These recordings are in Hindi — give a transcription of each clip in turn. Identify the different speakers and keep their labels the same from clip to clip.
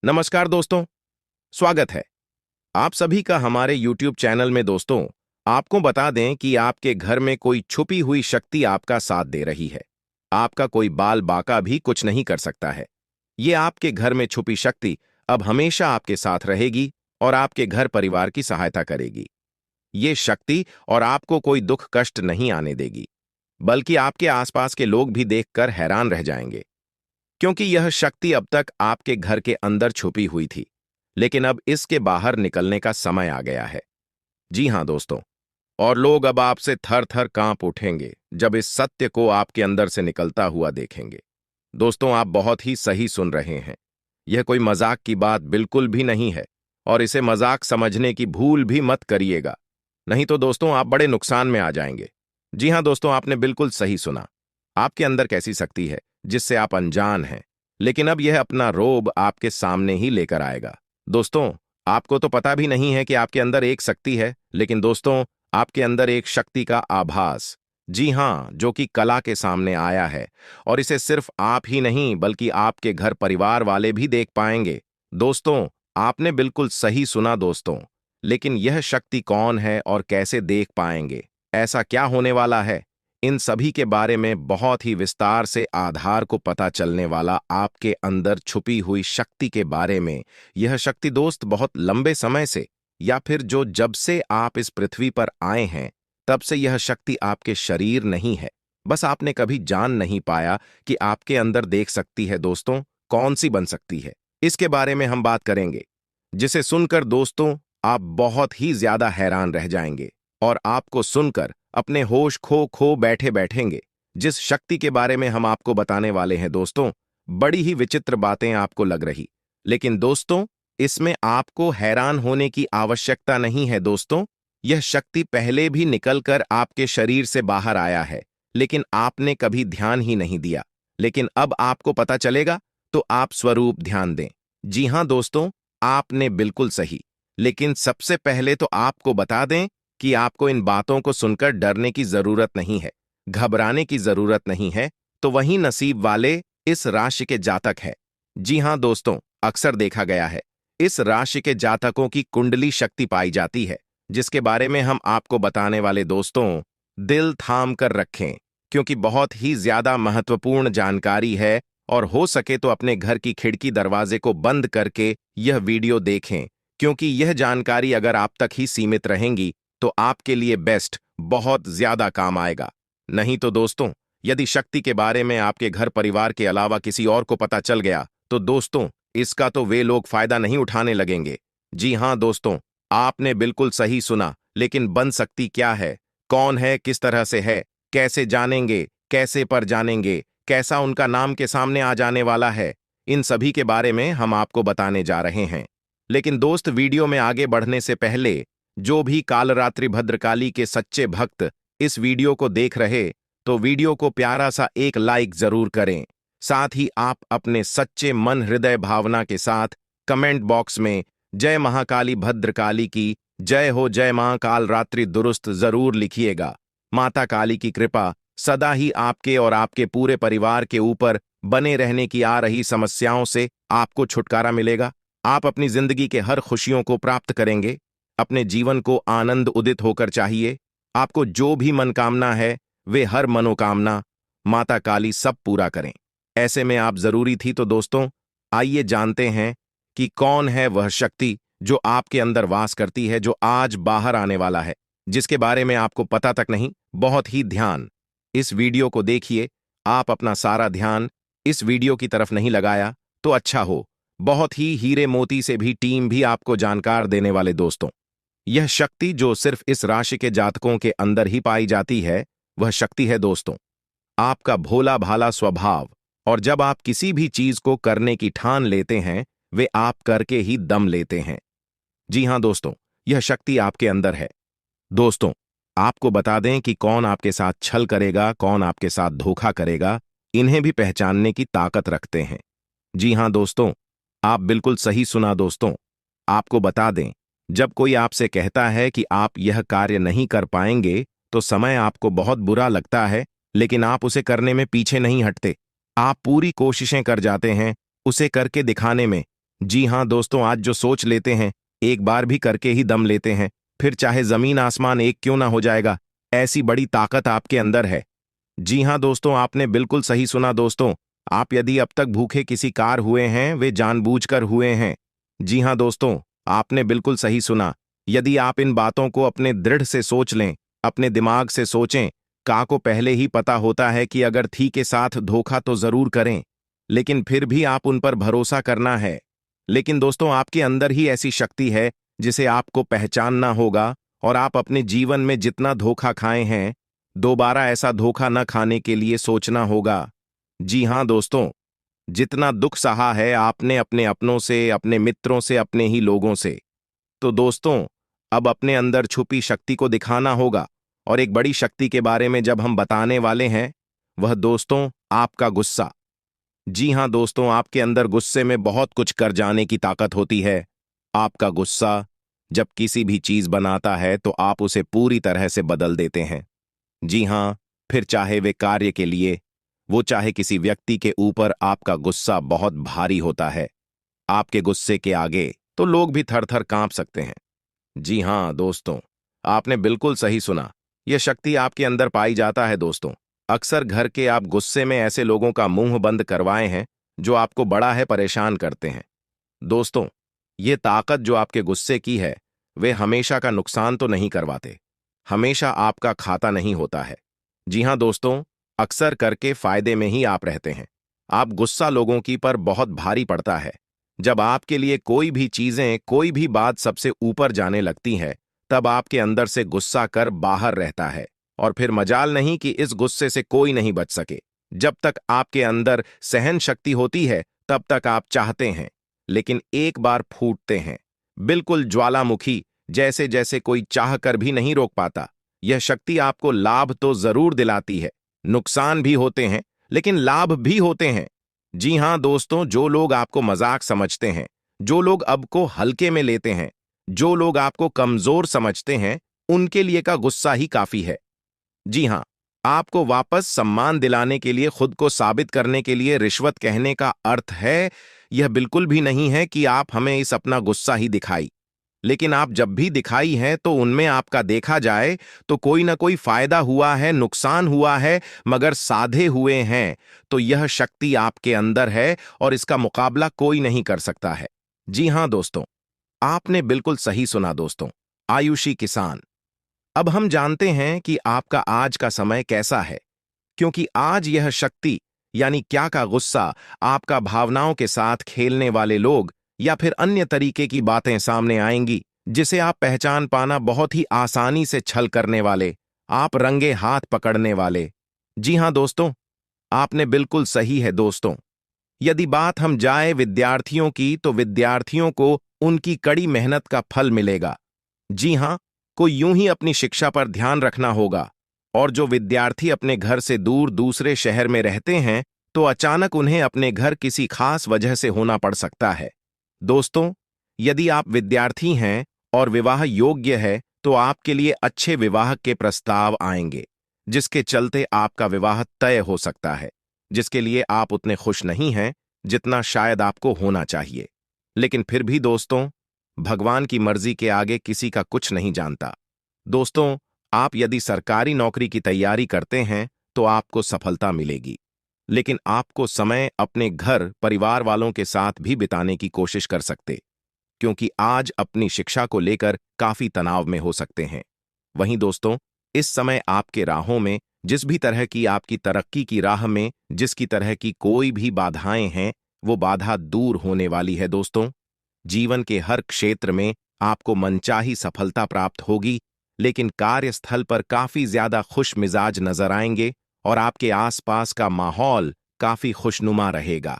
Speaker 1: नमस्कार दोस्तों, स्वागत है आप सभी का हमारे YouTube चैनल में। दोस्तों, आपको बता दें कि आपके घर में कोई छुपी हुई शक्ति आपका साथ दे रही है। आपका कोई बाल बाका भी कुछ नहीं कर सकता है। ये आपके घर में छुपी शक्ति अब हमेशा आपके साथ रहेगी और आपके घर परिवार की सहायता करेगी। ये शक्ति और आपको कोई दुख कष्ट नहीं आने देगी, बल्कि आपके आसपास के लोग भी देखकर हैरान रह जाएंगे, क्योंकि यह शक्ति अब तक आपके घर के अंदर छुपी हुई थी, लेकिन अब इसके बाहर निकलने का समय आ गया है। जी हां दोस्तों, और लोग अब आपसे थर थर कांप उठेंगे जब इस सत्य को आपके अंदर से निकलता हुआ देखेंगे। दोस्तों, आप बहुत ही सही सुन रहे हैं। यह कोई मजाक की बात बिल्कुल भी नहीं है, और इसे मजाक समझने की भूल भी मत करिएगा, नहीं तो दोस्तों आप बड़े नुकसान में आ जाएंगे। जी हां दोस्तों, आपने बिल्कुल सही सुना। आपके अंदर कैसी शक्ति है जिससे आप अनजान हैं, लेकिन अब यह अपना रोब आपके सामने ही लेकर आएगा। दोस्तों, आपको तो पता भी नहीं है कि आपके अंदर एक शक्ति है, लेकिन दोस्तों आपके अंदर एक शक्ति का आभास, जी हां, जो कि कला के सामने आया है, और इसे सिर्फ आप ही नहीं बल्कि आपके घर परिवार वाले भी देख पाएंगे। दोस्तों, आपने बिल्कुल सही सुना दोस्तों, लेकिन यह शक्ति कौन है और कैसे देख पाएंगे, ऐसा क्या होने वाला है, इन सभी के बारे में बहुत ही विस्तार से आधार को पता चलने वाला आपके अंदर छुपी हुई शक्ति के बारे में। यह शक्ति दोस्त बहुत लंबे समय से, या फिर जो जब से आप इस पृथ्वी पर आए हैं तब से यह शक्ति आपके शरीर नहीं है, बस आपने कभी जान नहीं पाया कि आपके अंदर देख सकती है। दोस्तों, कौन सी बन सकती है, इसके बारे में हम बात करेंगे, जिसे सुनकर दोस्तों आप बहुत ही ज्यादा हैरान रह जाएंगे और आपको सुनकर अपने होश खो खो बैठे बैठेंगे। जिस शक्ति के बारे में हम आपको बताने वाले हैं दोस्तों, बड़ी ही विचित्र बातें आपको लग रही, लेकिन दोस्तों इसमें आपको हैरान होने की आवश्यकता नहीं है। दोस्तों, यह शक्ति पहले भी निकलकर आपके शरीर से बाहर आया है, लेकिन आपने कभी ध्यान ही नहीं दिया। लेकिन अब आपको पता चलेगा, तो आप स्वरूप ध्यान दें। जी हां दोस्तों, आपने बिल्कुल सही। लेकिन सबसे पहले तो आपको बता दें कि आपको इन बातों को सुनकर डरने की जरूरत नहीं है, घबराने की जरूरत नहीं है। तो वही नसीब वाले इस राशि के जातक है। जी हां दोस्तों, अक्सर देखा गया है इस राशि के जातकों की कुंडली शक्ति पाई जाती है, जिसके बारे में हम आपको बताने वाले दोस्तों, दिल थाम कर रखें, क्योंकि बहुत ही ज्यादा महत्वपूर्ण जानकारी है। और हो सके तो अपने घर की खिड़की दरवाजे को बंद करके यह वीडियो देखें, क्योंकि यह जानकारी अगर आप तक ही सीमित रहेंगी तो आपके लिए बेस्ट बहुत ज्यादा काम आएगा। नहीं तो दोस्तों, यदि शक्ति के बारे में आपके घर परिवार के अलावा किसी और को पता चल गया तो दोस्तों इसका तो वे लोग फायदा नहीं उठाने लगेंगे। जी हां दोस्तों, आपने बिल्कुल सही सुना। लेकिन बन सकती क्या है, कौन है, किस तरह से है, कैसे जानेंगे, कैसे पर जानेंगे, कैसा उनका नाम के सामने आ जाने वाला है, इन सभी के बारे में हम आपको बताने जा रहे हैं। लेकिन दोस्त, वीडियो में आगे बढ़ने से पहले जो भी कालरात्रि भद्रकाली के सच्चे भक्त इस वीडियो को देख रहे, तो वीडियो को प्यारा सा एक लाइक जरूर करें। साथ ही आप अपने सच्चे मन हृदय भावना के साथ कमेंट बॉक्स में जय महाकाली भद्रकाली की जय हो, जय मां कालरात्रि दुरुस्त जरूर लिखिएगा। माता काली की कृपा सदा ही आपके और आपके पूरे परिवार के ऊपर बने रहने की। आ रही समस्याओं से आपको छुटकारा मिलेगा, आप अपनी जिंदगी के हर खुशियों को प्राप्त करेंगे। अपने जीवन को आनंद उदित होकर चाहिए। आपको जो भी मनोकामना है, वे हर मनोकामना माता काली सब पूरा करें। ऐसे में आप जरूरी थी। तो दोस्तों, आइए जानते हैं कि कौन है वह शक्ति जो आपके अंदर वास करती है, जो आज बाहर आने वाला है, जिसके बारे में आपको पता तक नहीं। बहुत ही ध्यान इस वीडियो को देखिए। आप अपना सारा ध्यान इस वीडियो की तरफ नहीं लगाया तो अच्छा हो। बहुत ही हीरे मोती से भी टीम भी आपको जानकार देने वाले दोस्तों, यह शक्ति जो सिर्फ इस राशि के जातकों के अंदर ही पाई जाती है, वह शक्ति है दोस्तों आपका भोला भाला स्वभाव। और जब आप किसी भी चीज को करने की ठान लेते हैं, वे आप करके ही दम लेते हैं। जी हां दोस्तों, यह शक्ति आपके अंदर है। दोस्तों, आपको बता दें कि कौन आपके साथ छल करेगा, कौन आपके साथ धोखा करेगा, इन्हें भी पहचानने की ताकत रखते हैं। जी हां दोस्तों, आप बिल्कुल सही सुना दोस्तों। आपको बता दें, जब कोई आपसे कहता है कि आप यह कार्य नहीं कर पाएंगे, तो समय आपको बहुत बुरा लगता है, लेकिन आप उसे करने में पीछे नहीं हटते। आप पूरी कोशिशें कर जाते हैं उसे करके दिखाने में, जी हाँ दोस्तों, आज जो सोच लेते हैं एक बार भी करके ही दम लेते हैं, फिर चाहे जमीन आसमान एक क्यों ना हो जाएगा। ऐसी बड़ी ताकत आपके अंदर है। जी हाँ दोस्तों, आपने बिल्कुल सही सुना दोस्तों। आप यदि अब तक भूखे किसी कार हुए हैं, वे जानबूझकर हुए हैं। जी हाँ दोस्तों, आपने बिल्कुल सही सुना। यदि आप इन बातों को अपने दृढ़ से सोच लें, अपने दिमाग से सोचें, का को पहले ही पता होता है कि अगर थी के साथ धोखा तो जरूर करें, लेकिन फिर भी आप उन पर भरोसा करना है। लेकिन दोस्तों, आपके अंदर ही ऐसी शक्ति है जिसे आपको पहचानना होगा, और आप अपने जीवन में जितना धोखा खाए हैं, दोबारा ऐसा धोखा न खाने के लिए सोचना होगा। जी हाँ दोस्तों, जितना दुख सहा है आपने अपने अपनों से, अपने मित्रों से, अपने ही लोगों से, तो दोस्तों अब अपने अंदर छुपी शक्ति को दिखाना होगा। और एक बड़ी शक्ति के बारे में जब हम बताने वाले हैं, वह दोस्तों आपका गुस्सा। जी हाँ दोस्तों, आपके अंदर गुस्से में बहुत कुछ कर जाने की ताकत होती है। आपका गुस्सा जब किसी भी चीज बनाता है तो आप उसे पूरी तरह से बदल देते हैं। जी हाँ, फिर चाहे वे कार्य के लिए, वो चाहे किसी व्यक्ति के ऊपर, आपका गुस्सा बहुत भारी होता है। आपके गुस्से के आगे तो लोग भी थर थर कांप सकते हैं। जी हाँ दोस्तों, आपने बिल्कुल सही सुना। यह शक्ति आपके अंदर पाई जाता है दोस्तों। अक्सर घर के आप गुस्से में ऐसे लोगों का मुंह बंद करवाए हैं जो आपको बड़ा है परेशान करते हैं। दोस्तों, ये ताकत जो आपके गुस्से की है, वे हमेशा का नुकसान तो नहीं करवाते, हमेशा आपका खाता नहीं होता है। जी हाँ दोस्तों, अक्सर करके फायदे में ही आप रहते हैं। आप गुस्सा लोगों की पर बहुत भारी पड़ता है। जब आपके लिए कोई भी चीजें, कोई भी बात सबसे ऊपर जाने लगती है, तब आपके अंदर से गुस्सा कर बाहर रहता है। और फिर मजाल नहीं कि इस गुस्से से कोई नहीं बच सके। जब तक आपके अंदर सहन शक्ति होती है, तब तक आप चाहते हैं, लेकिन एक बार फूटते हैं, बिल्कुल ज्वालामुखी जैसे, जैसे कोई चाह कर भी नहीं रोक पाता। यह शक्ति आपको लाभ तो जरूर दिलाती है, नुकसान भी होते हैं, लेकिन लाभ भी होते हैं। जी हाँ दोस्तों, जो लोग आपको मजाक समझते हैं, जो लोग अब को हल्के में लेते हैं, जो लोग आपको कमजोर समझते हैं, उनके लिए का गुस्सा ही काफी है। जी हाँ, आपको वापस सम्मान दिलाने के लिए, खुद को साबित करने के लिए रिश्वत कहने का अर्थ है, यह बिल्कुल भी नहीं है कि आप हमें इस अपना गुस्सा ही दिखाई। लेकिन आप जब भी दिखाई है तो उनमें आपका देखा जाए तो कोई ना कोई फायदा हुआ है, नुकसान हुआ है, मगर साधे हुए हैं। तो यह शक्ति आपके अंदर है और इसका मुकाबला कोई नहीं कर सकता है। जी हाँ दोस्तों, आपने बिल्कुल सही सुना दोस्तों। आयुषी किसान, अब हम जानते हैं कि आपका आज का समय कैसा है, क्योंकि आज यह शक्ति यानी क्या का गुस्सा, आपका भावनाओं के साथ खेलने वाले लोग या फिर अन्य तरीके की बातें सामने आएंगी, जिसे आप पहचान पाना बहुत ही आसानी से छल करने वाले, आप रंगे हाथ पकड़ने वाले। जी हाँ दोस्तों, आपने बिल्कुल सही है दोस्तों। यदि बात हम जाए विद्यार्थियों की, तो विद्यार्थियों को उनकी कड़ी मेहनत का फल मिलेगा। जी हाँ, को यूं ही अपनी शिक्षा पर ध्यान रखना होगा। और जो विद्यार्थी अपने घर से दूर दूसरे शहर में रहते हैं, तो अचानक उन्हें अपने घर किसी खास वजह से होना पड़ सकता है। दोस्तों, यदि आप विद्यार्थी हैं और विवाह योग्य है, तो आपके लिए अच्छे विवाह के प्रस्ताव आएंगे, जिसके चलते आपका विवाह तय हो सकता है, जिसके लिए आप उतने खुश नहीं हैं जितना शायद आपको होना चाहिए। लेकिन फिर भी दोस्तों, भगवान की मर्जी के आगे किसी का कुछ नहीं जानता। दोस्तों, आप यदि सरकारी नौकरी की तैयारी करते हैं तो आपको सफलता मिलेगी, लेकिन आपको समय अपने घर परिवार वालों के साथ भी बिताने की कोशिश कर सकते, क्योंकि आज अपनी शिक्षा को लेकर काफी तनाव में हो सकते हैं। वहीं दोस्तों, इस समय आपके राहों में, जिस भी तरह की आपकी तरक्की की राह में जिसकी तरह की कोई भी बाधाएं हैं, वो बाधा दूर होने वाली है दोस्तों। जीवन के हर क्षेत्र में आपको मनचाही सफलता प्राप्त होगी, लेकिन कार्यस्थल पर काफी ज्यादा खुश मिजाज नजर आएंगे और आपके आसपास का माहौल काफी खुशनुमा रहेगा,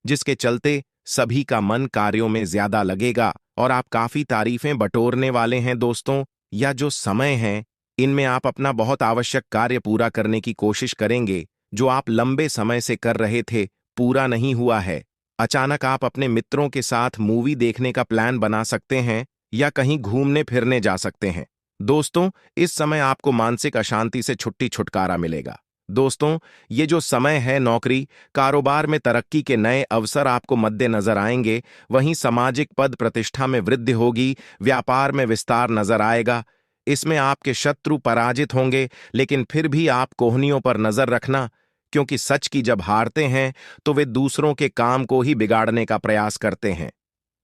Speaker 1: जिसके चलते सभी का मन कार्यों में ज्यादा लगेगा और आप काफी तारीफें बटोरने वाले हैं दोस्तों। या जो समय है, इनमें आप अपना बहुत आवश्यक कार्य पूरा करने की कोशिश करेंगे, जो आप लंबे समय से कर रहे थे, पूरा नहीं हुआ है। अचानक आप अपने मित्रों के साथ मूवी देखने का प्लान बना सकते हैं या कहीं घूमने फिरने जा सकते हैं। दोस्तों, इस समय आपको मानसिक अशांति से छुट्टी छुटकारा मिलेगा। दोस्तों, ये जो समय है, नौकरी कारोबार में तरक्की के नए अवसर आपको मद्देनजर आएंगे। वहीं सामाजिक पद प्रतिष्ठा में वृद्धि होगी, व्यापार में विस्तार नजर आएगा। इसमें आपके शत्रु पराजित होंगे, लेकिन फिर भी आप कोहनियों पर नजर रखना, क्योंकि सच की जब हारते हैं तो वे दूसरों के काम को ही बिगाड़ने का प्रयास करते हैं।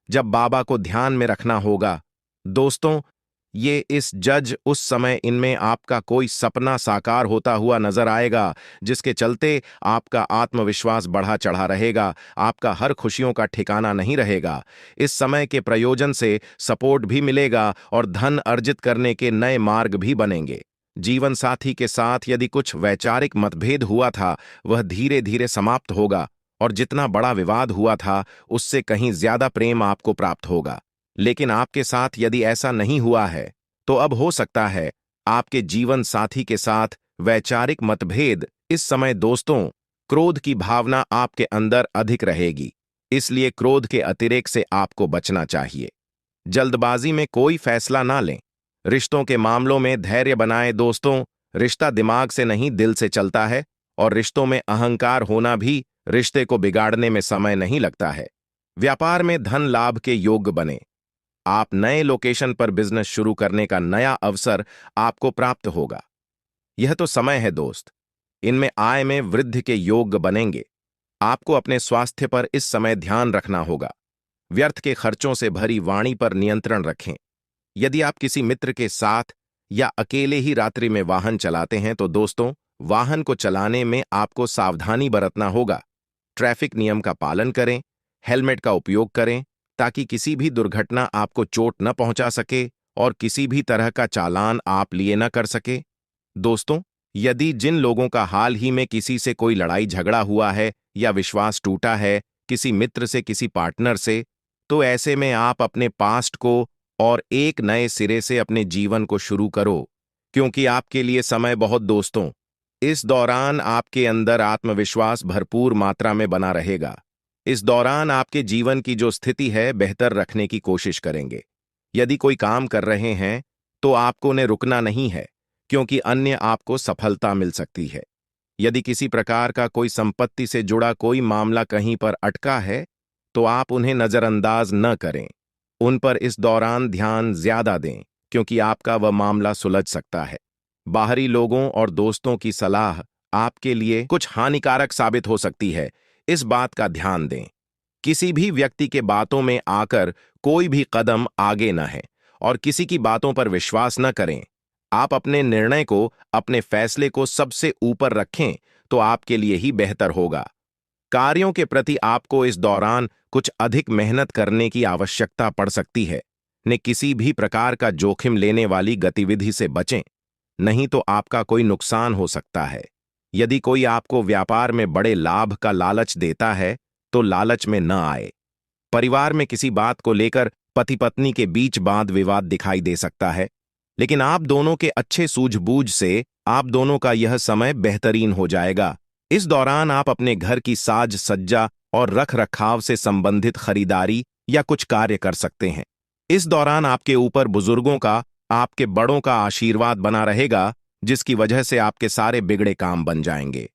Speaker 1: जब बाबा को ध्यान में रखना होगा। दोस्तों, ये इस जज उस समय इनमें आपका कोई सपना साकार होता हुआ नजर आएगा, जिसके चलते आपका आत्मविश्वास बढ़ा चढ़ा रहेगा, आपका हर खुशियों का ठिकाना नहीं रहेगा। इस समय के प्रयोजन से सपोर्ट भी मिलेगा और धन अर्जित करने के नए मार्ग भी बनेंगे। जीवन साथी के साथ यदि कुछ वैचारिक मतभेद हुआ था, वह धीरे धीरे समाप्त होगा, और जितना बड़ा विवाद हुआ था उससे कहीं ज्यादा प्रेम आपको प्राप्त होगा। लेकिन आपके साथ यदि ऐसा नहीं हुआ है, तो अब हो सकता है आपके जीवन साथी के साथ वैचारिक मतभेद। इस समय दोस्तों, क्रोध की भावना आपके अंदर अधिक रहेगी, इसलिए क्रोध के अतिरेक से आपको बचना चाहिए। जल्दबाजी में कोई फैसला ना लें। रिश्तों के मामलों में धैर्य बनाएं दोस्तों। रिश्ता दिमाग से नहीं, दिल से चलता है, और रिश्तों में अहंकार होना भी रिश्ते को बिगाड़ने में समय नहीं लगता है। व्यापार में धन लाभ के योग्य बने। आप नए लोकेशन पर बिजनेस शुरू करने का नया अवसर आपको प्राप्त होगा। यह तो समय है दोस्त, इनमें आय में वृद्धि के योग्य बनेंगे। आपको अपने स्वास्थ्य पर इस समय ध्यान रखना होगा। व्यर्थ के खर्चों से भरी वाणी पर नियंत्रण रखें। यदि आप किसी मित्र के साथ या अकेले ही रात्रि में वाहन चलाते हैं, तो दोस्तों, वाहन को चलाने में आपको सावधानी बरतना होगा। ट्रैफिक नियम का पालन करें, हेलमेट का उपयोग करें, ताकि किसी भी दुर्घटना आपको चोट न पहुंचा सके और किसी भी तरह का चालान आप लिए न कर सके। दोस्तों, यदि जिन लोगों का हाल ही में किसी से कोई लड़ाई झगड़ा हुआ है या विश्वास टूटा है, किसी मित्र से, किसी पार्टनर से, तो ऐसे में आप अपने पास्ट को और एक नए सिरे से अपने जीवन को शुरू करो, क्योंकि आपके लिए समय बहुत दोस्तों। इस दौरान आपके अंदर आत्मविश्वास भरपूर मात्रा में बना रहेगा। इस दौरान आपके जीवन की जो स्थिति है बेहतर रखने की कोशिश करेंगे। यदि कोई काम कर रहे हैं तो आपको उन्हें रुकना नहीं है, क्योंकि अन्य आपको सफलता मिल सकती है। यदि किसी प्रकार का कोई संपत्ति से जुड़ा कोई मामला कहीं पर अटका है, तो आप उन्हें नजरअंदाज न करें। उन पर इस दौरान ध्यान ज्यादा दें, क्योंकि आपका वह मामला सुलझ सकता है। बाहरी लोगों और दोस्तों की सलाह आपके लिए कुछ हानिकारक साबित हो सकती है, इस बात का ध्यान दें। किसी भी व्यक्ति के बातों में आकर कोई भी कदम आगे न है, और किसी की बातों पर विश्वास न करें। आप अपने निर्णय को, अपने फैसले को सबसे ऊपर रखें, तो आपके लिए ही बेहतर होगा। कार्यों के प्रति आपको इस दौरान कुछ अधिक मेहनत करने की आवश्यकता पड़ सकती है। ने किसी भी प्रकार का जोखिम लेने वाली गतिविधि से बचें, नहीं तो आपका कोई नुकसान हो सकता है। यदि कोई आपको व्यापार में बड़े लाभ का लालच देता है, तो लालच में न आए। परिवार में किसी बात को लेकर पति पत्नी के बीच वाद विवाद दिखाई दे सकता है, लेकिन आप दोनों के अच्छे सूझबूझ से आप दोनों का यह समय बेहतरीन हो जाएगा। इस दौरान आप अपने घर की साज सज्जा और रख रखाव से संबंधित खरीदारी या कुछ कार्य कर सकते हैं। इस दौरान आपके ऊपर बुजुर्गों का, आपके बड़ों का आशीर्वाद बना रहेगा, जिसकी वजह से आपके सारे बिगड़े काम बन जाएंगे।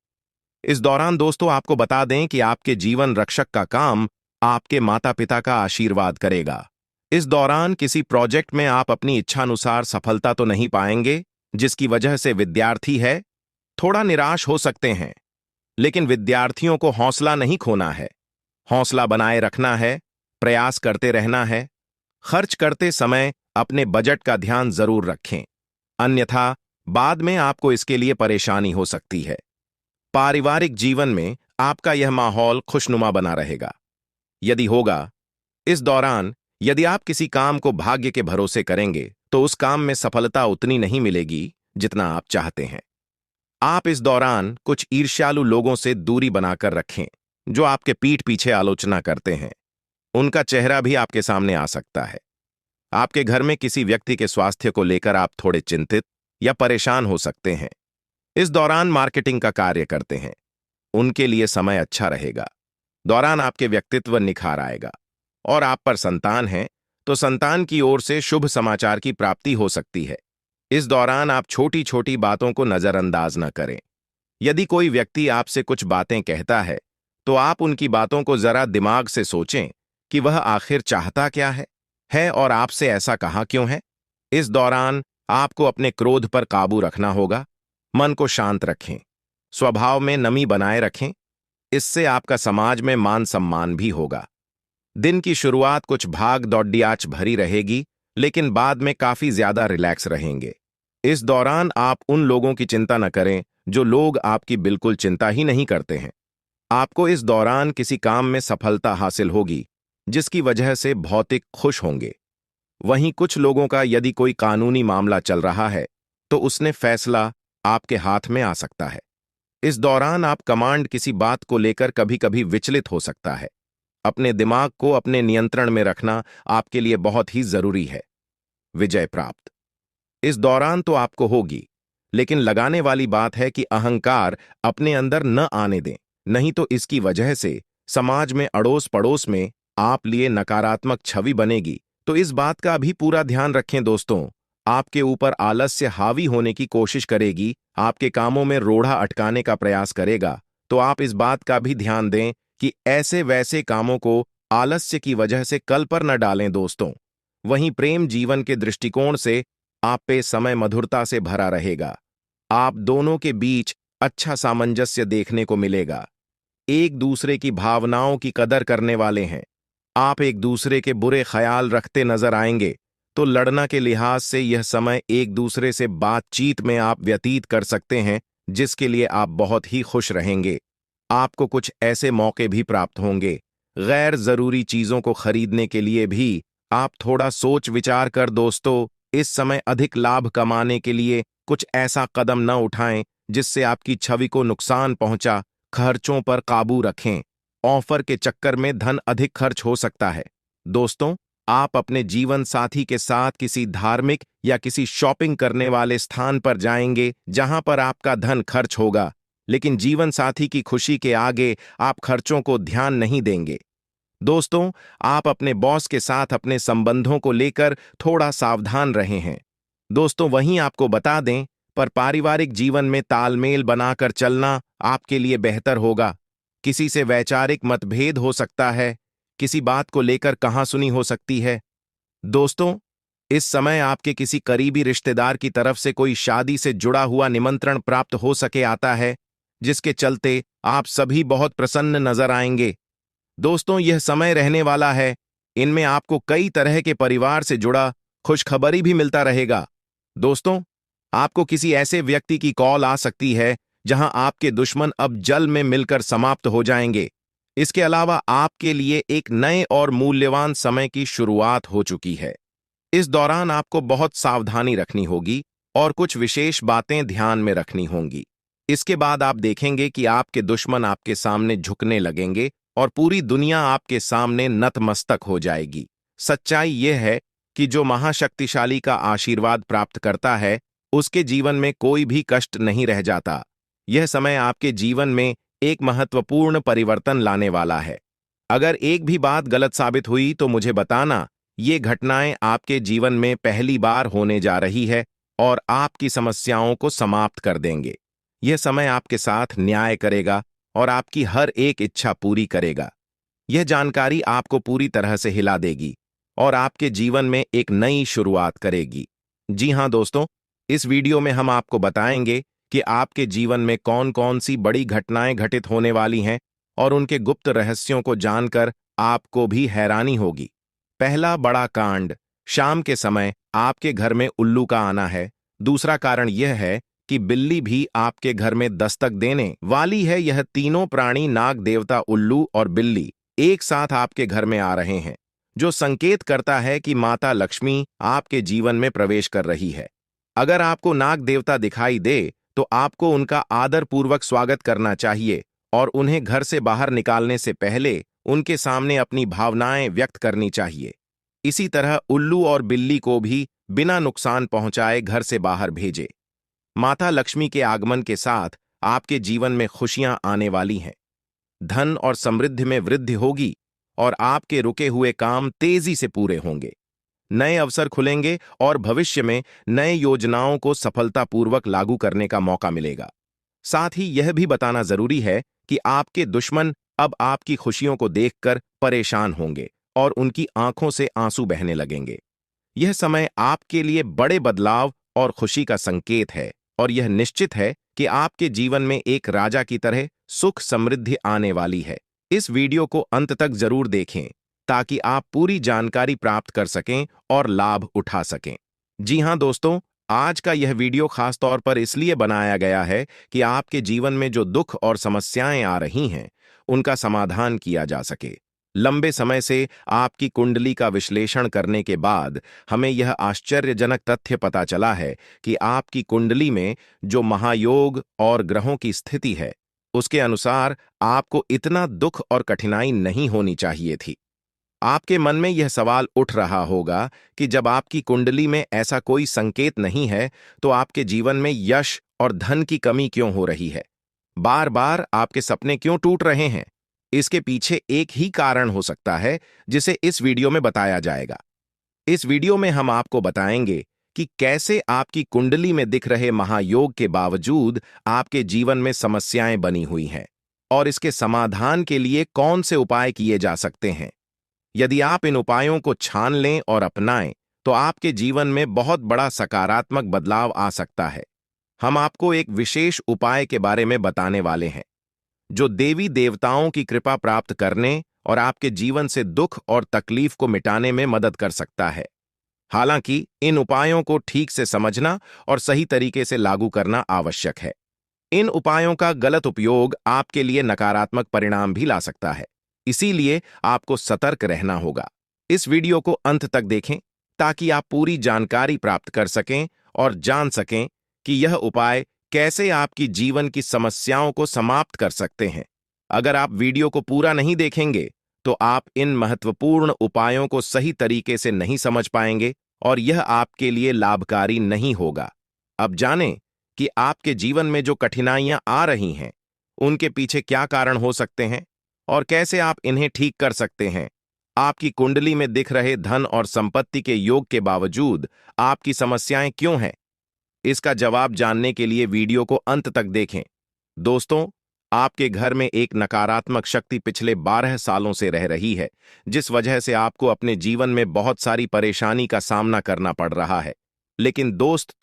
Speaker 1: इस दौरान दोस्तों, आपको बता दें कि आपके जीवन रक्षक का काम आपके माता पिता का आशीर्वाद करेगा। इस दौरान किसी प्रोजेक्ट में आप अपनी इच्छानुसार सफलता तो नहीं पाएंगे, जिसकी वजह से विद्यार्थी है थोड़ा निराश हो सकते हैं। लेकिन विद्यार्थियों को हौसला नहीं खोना है, हौसला बनाए रखना है, प्रयास करते रहना है। खर्च करते समय अपने बजट का ध्यान जरूर रखें, अन्यथा बाद में आपको इसके लिए परेशानी हो सकती है। पारिवारिक जीवन में आपका यह माहौल खुशनुमा बना रहेगा। यदि होगा, इस दौरान यदि आप किसी काम को भाग्य के भरोसे करेंगे, तो उस काम में सफलता उतनी नहीं मिलेगी जितना आप चाहते हैं। आप इस दौरान कुछ ईर्ष्यालु लोगों से दूरी बनाकर रखें, जो आपके पीठ पीछे आलोचना करते हैं। उनका चेहरा भी आपके सामने आ सकता है। आपके घर में किसी व्यक्ति के स्वास्थ्य को लेकर आप थोड़े चिंतित या परेशान हो सकते हैं। इस दौरान मार्केटिंग का कार्य करते हैं, उनके लिए समय अच्छा रहेगा। दौरान आपके व्यक्तित्व निखार आएगा। और आप पर संतान है, तो संतान की ओर से शुभ समाचार की प्राप्ति हो सकती है। इस दौरान आप छोटी छोटी बातों को नजरअंदाज न करें। यदि कोई व्यक्ति आपसे कुछ बातें कहता है तो आप उनकी बातों को जरा दिमाग से सोचें कि वह आखिर चाहता क्या है और आपसे ऐसा कहा क्यों है। इस दौरान आपको अपने क्रोध पर काबू रखना होगा। मन को शांत रखें, स्वभाव में नमी बनाए रखें। इससे आपका समाज में मान सम्मान भी होगा। दिन की शुरुआत कुछ भाग दौड़ियाच भरी रहेगी, लेकिन बाद में काफी ज्यादा रिलैक्स रहेंगे। इस दौरान आप उन लोगों की चिंता न करें जो लोग आपकी बिल्कुल चिंता ही नहीं करते हैं। आपको इस दौरान किसी काम में सफलता हासिल होगी, जिसकी वजह से भौतिक खुश होंगे। वहीं कुछ लोगों का यदि कोई कानूनी मामला चल रहा है तो उसने फैसला आपके हाथ में आ सकता है। इस दौरान आप कमांड किसी बात को लेकर कभी कभी विचलित हो सकता है। अपने दिमाग को अपने नियंत्रण में रखना आपके लिए बहुत ही जरूरी है। विजय प्राप्त इस दौरान तो आपको होगी, लेकिन लगाने वाली बात है कि अहंकार अपने अंदर न आने दें, नहीं तो इसकी वजह से समाज में अड़ोस पड़ोस में आप लिए नकारात्मक छवि बनेगी। तो इस बात का भी पूरा ध्यान रखें दोस्तों। आपके ऊपर आलस्य हावी होने की कोशिश करेगी, आपके कामों में रोड़ा अटकाने का प्रयास करेगा। तो आप इस बात का भी ध्यान दें कि ऐसे वैसे कामों को आलस्य की वजह से कल पर न डालें दोस्तों। वहीं प्रेम जीवन के दृष्टिकोण से आप पे समय मधुरता से भरा रहेगा। आप दोनों के बीच अच्छा सामंजस्य देखने को मिलेगा। एक दूसरे की भावनाओं की कदर करने वाले हैं। आप एक दूसरे के बुरे ख्याल रखते नजर आएंगे, तो लड़ना के लिहाज से यह समय एक दूसरे से बातचीत में आप व्यतीत कर सकते हैं, जिसके लिए आप बहुत ही खुश रहेंगे। आपको कुछ ऐसे मौके भी प्राप्त होंगे। गैर जरूरी चीजों को खरीदने के लिए भी आप थोड़ा सोच विचार कर दोस्तों इस समय अधिक लाभ कमाने के लिए कुछ ऐसा कदम न उठाएं जिससे आपकी छवि को नुकसान पहुंचा। खर्चों पर काबू रखें। ऑफर के चक्कर में धन अधिक खर्च हो सकता है। दोस्तों, आप अपने जीवन साथी के साथ किसी धार्मिक या किसी शॉपिंग करने वाले स्थान पर जाएंगे जहां पर आपका धन खर्च होगा, लेकिन जीवन साथी की खुशी के आगे आप खर्चों को ध्यान नहीं देंगे। दोस्तों, आप अपने बॉस के साथ अपने संबंधों को लेकर थोड़ा सावधान रहे हैं। दोस्तों, वहीं आपको बता दें, पर पारिवारिक जीवन में तालमेल बनाकर चलना आपके लिए बेहतर होगा। किसी से वैचारिक मतभेद हो सकता है, किसी बात को लेकर कहासुनी हो सकती है। दोस्तों, इस समय आपके किसी करीबी रिश्तेदार की तरफ से कोई शादी से जुड़ा हुआ निमंत्रण प्राप्त हो सके आता है, जिसके चलते आप सभी बहुत प्रसन्न नजर आएंगे। दोस्तों, यह समय रहने वाला है। इनमें आपको कई तरह के परिवार से जुड़ा खुशखबरी भी मिलता रहेगा। दोस्तों, आपको किसी ऐसे व्यक्ति की कॉल आ सकती है जहां आपके दुश्मन अब जल में मिलकर समाप्त हो जाएंगे। इसके अलावा आपके लिए एक नए और मूल्यवान समय की शुरुआत हो चुकी है। इस दौरान आपको बहुत सावधानी रखनी होगी और कुछ विशेष बातें ध्यान में रखनी होंगी। इसके बाद आप देखेंगे कि आपके दुश्मन आपके सामने झुकने लगेंगे और पूरी दुनिया आपके सामने नतमस्तक हो जाएगी। सच्चाई यह है कि जो महाशक्तिशाली का आशीर्वाद प्राप्त करता है, उसके जीवन में कोई भी कष्ट नहीं रह जाता। यह समय आपके जीवन में एक महत्वपूर्ण परिवर्तन लाने वाला है। अगर एक भी बात गलत साबित हुई तो मुझे बताना। ये घटनाएं आपके जीवन में पहली बार होने जा रही है और आपकी समस्याओं को समाप्त कर देंगे। यह समय आपके साथ न्याय करेगा और आपकी हर एक इच्छा पूरी करेगा। यह जानकारी आपको पूरी तरह से हिला देगी और आपके जीवन में एक नई शुरुआत करेगी। जी हां दोस्तों, इस वीडियो में हम आपको बताएंगे कि आपके जीवन में कौन कौन सी बड़ी घटनाएं घटित होने वाली हैं और उनके गुप्त रहस्यों को जानकर आपको भी हैरानी होगी। पहला बड़ा कांड, शाम के समय आपके घर में उल्लू का आना है। दूसरा कारण यह है कि बिल्ली भी आपके घर में दस्तक देने वाली है। यह तीनों प्राणी, नाग देवता, उल्लू और बिल्ली, एक साथ आपके घर में आ रहे हैं, जो संकेत करता है कि माता लक्ष्मी आपके जीवन में प्रवेश कर रही है। अगर आपको नाग देवता दिखाई दे तो आपको उनका आदरपूर्वक स्वागत करना चाहिए और उन्हें घर से बाहर निकालने से पहले उनके सामने अपनी भावनाएं व्यक्त करनी चाहिए। इसी तरह उल्लू और बिल्ली को भी बिना नुकसान पहुंचाए घर से बाहर भेजे। माता लक्ष्मी के आगमन के साथ आपके जीवन में खुशियां आने वाली हैं। धन और समृद्धि में वृद्धि होगी और आपके रुके हुए काम तेजी से पूरे होंगे। नए अवसर खुलेंगे और भविष्य में नए योजनाओं को सफलतापूर्वक लागू करने का मौका मिलेगा। साथ ही यह भी बताना जरूरी है कि आपके दुश्मन अब आपकी खुशियों को देखकर परेशान होंगे और उनकी आंखों से आंसू बहने लगेंगे। यह समय आपके लिए बड़े बदलाव और खुशी का संकेत है और यह निश्चित है कि आपके जीवन में एक राजा की तरह सुख समृद्धि आने वाली है। इस वीडियो को अंत तक जरूर देखें ताकि आप पूरी जानकारी प्राप्त कर सकें और लाभ उठा सकें। जी हां दोस्तों, आज का यह वीडियो खास तौर पर इसलिए बनाया गया है कि आपके जीवन में जो दुख और समस्याएं आ रही हैं, उनका समाधान किया जा सके। लंबे समय से आपकी कुंडली का विश्लेषण करने के बाद हमें यह आश्चर्यजनक तथ्य पता चला है कि आपकी कुंडली में जो महायोग और ग्रहों की स्थिति है, उसके अनुसार आपको इतना दुख और कठिनाई नहीं होनी चाहिए थी। आपके मन में यह सवाल उठ रहा होगा कि जब आपकी कुंडली में ऐसा कोई संकेत नहीं है, तो आपके जीवन में यश और धन की कमी क्यों हो रही है? बार बार आपके सपने क्यों टूट रहे हैं? इसके पीछे एक ही कारण हो सकता है, जिसे इस वीडियो में बताया जाएगा। इस वीडियो में हम आपको बताएंगे कि कैसे आपकी कुंडली में दिख रहे महायोग के बावजूद आपके जीवन में समस्याएं बनी हुई हैं और इसके समाधान के लिए कौन से उपाय किए जा सकते हैं। यदि आप इन उपायों को छान लें और अपनाएं, तो आपके जीवन में बहुत बड़ा सकारात्मक बदलाव आ सकता है। हम आपको एक विशेष उपाय के बारे में बताने वाले हैं, जो देवी देवताओं की कृपा प्राप्त करने और आपके जीवन से दुख और तकलीफ को मिटाने में मदद कर सकता है। हालांकि इन उपायों को ठीक से समझना और सही तरीके से लागू करना आवश्यक है। इन उपायों का गलत उपयोग आपके लिए नकारात्मक परिणाम भी ला सकता है, इसीलिए आपको सतर्क रहना होगा। इस वीडियो को अंत तक देखें ताकि आप पूरी जानकारी प्राप्त कर सकें और जान सकें कि यह उपाय कैसे आपकी जीवन की समस्याओं को समाप्त कर सकते हैं। अगर आप वीडियो को पूरा नहीं देखेंगे, तो आप इन महत्वपूर्ण उपायों को सही तरीके से नहीं समझ पाएंगे और यह आपके लिए लाभकारी नहीं होगा। अब जानें कि आपके जीवन में जो कठिनाइयां आ रही हैं, उनके पीछे क्या कारण हो सकते हैं और कैसे आप इन्हें ठीक कर सकते हैं। आपकी कुंडली में दिख रहे धन और संपत्ति के योग के बावजूद आपकी समस्याएं क्यों हैं? इसका जवाब जानने के लिए वीडियो को अंत तक देखें। दोस्तों, आपके घर में एक नकारात्मक शक्ति पिछले 12 सालों से रह रही है, जिस वजह से आपको अपने जीवन में बहुत सारी परेशानी का सामना करना पड़ रहा है। लेकिन दोस्त,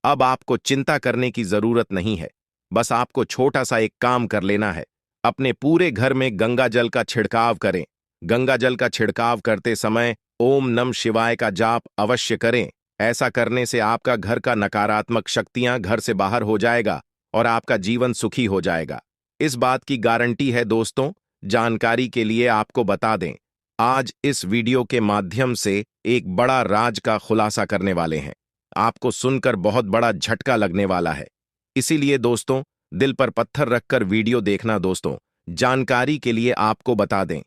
Speaker 1: अब आपको चिंता करने की जरूरत नहीं है। बस आपको छोटा सा एक काम कर लेना है। अपने पूरे घर में गंगा जल का छिड़काव करें। गंगा जल का छिड़काव करते समय ओम नमः शिवाय का जाप अवश्य करें। ऐसा करने से आपका घर का नकारात्मक शक्तियां घर से बाहर हो जाएगा और आपका जीवन सुखी हो जाएगा। इस बात की गारंटी है दोस्तों। जानकारी के लिए आपको बता दें, आज इस वीडियो के माध्यम से एक बड़ा राज का खुलासा करने वाले हैं। आपको सुनकर बहुत बड़ा झटका लगने वाला है। इसीलिए दोस्तों, दिल पर पत्थर रखकर वीडियो देखना। दोस्तों, जानकारी के लिए आपको बता दें,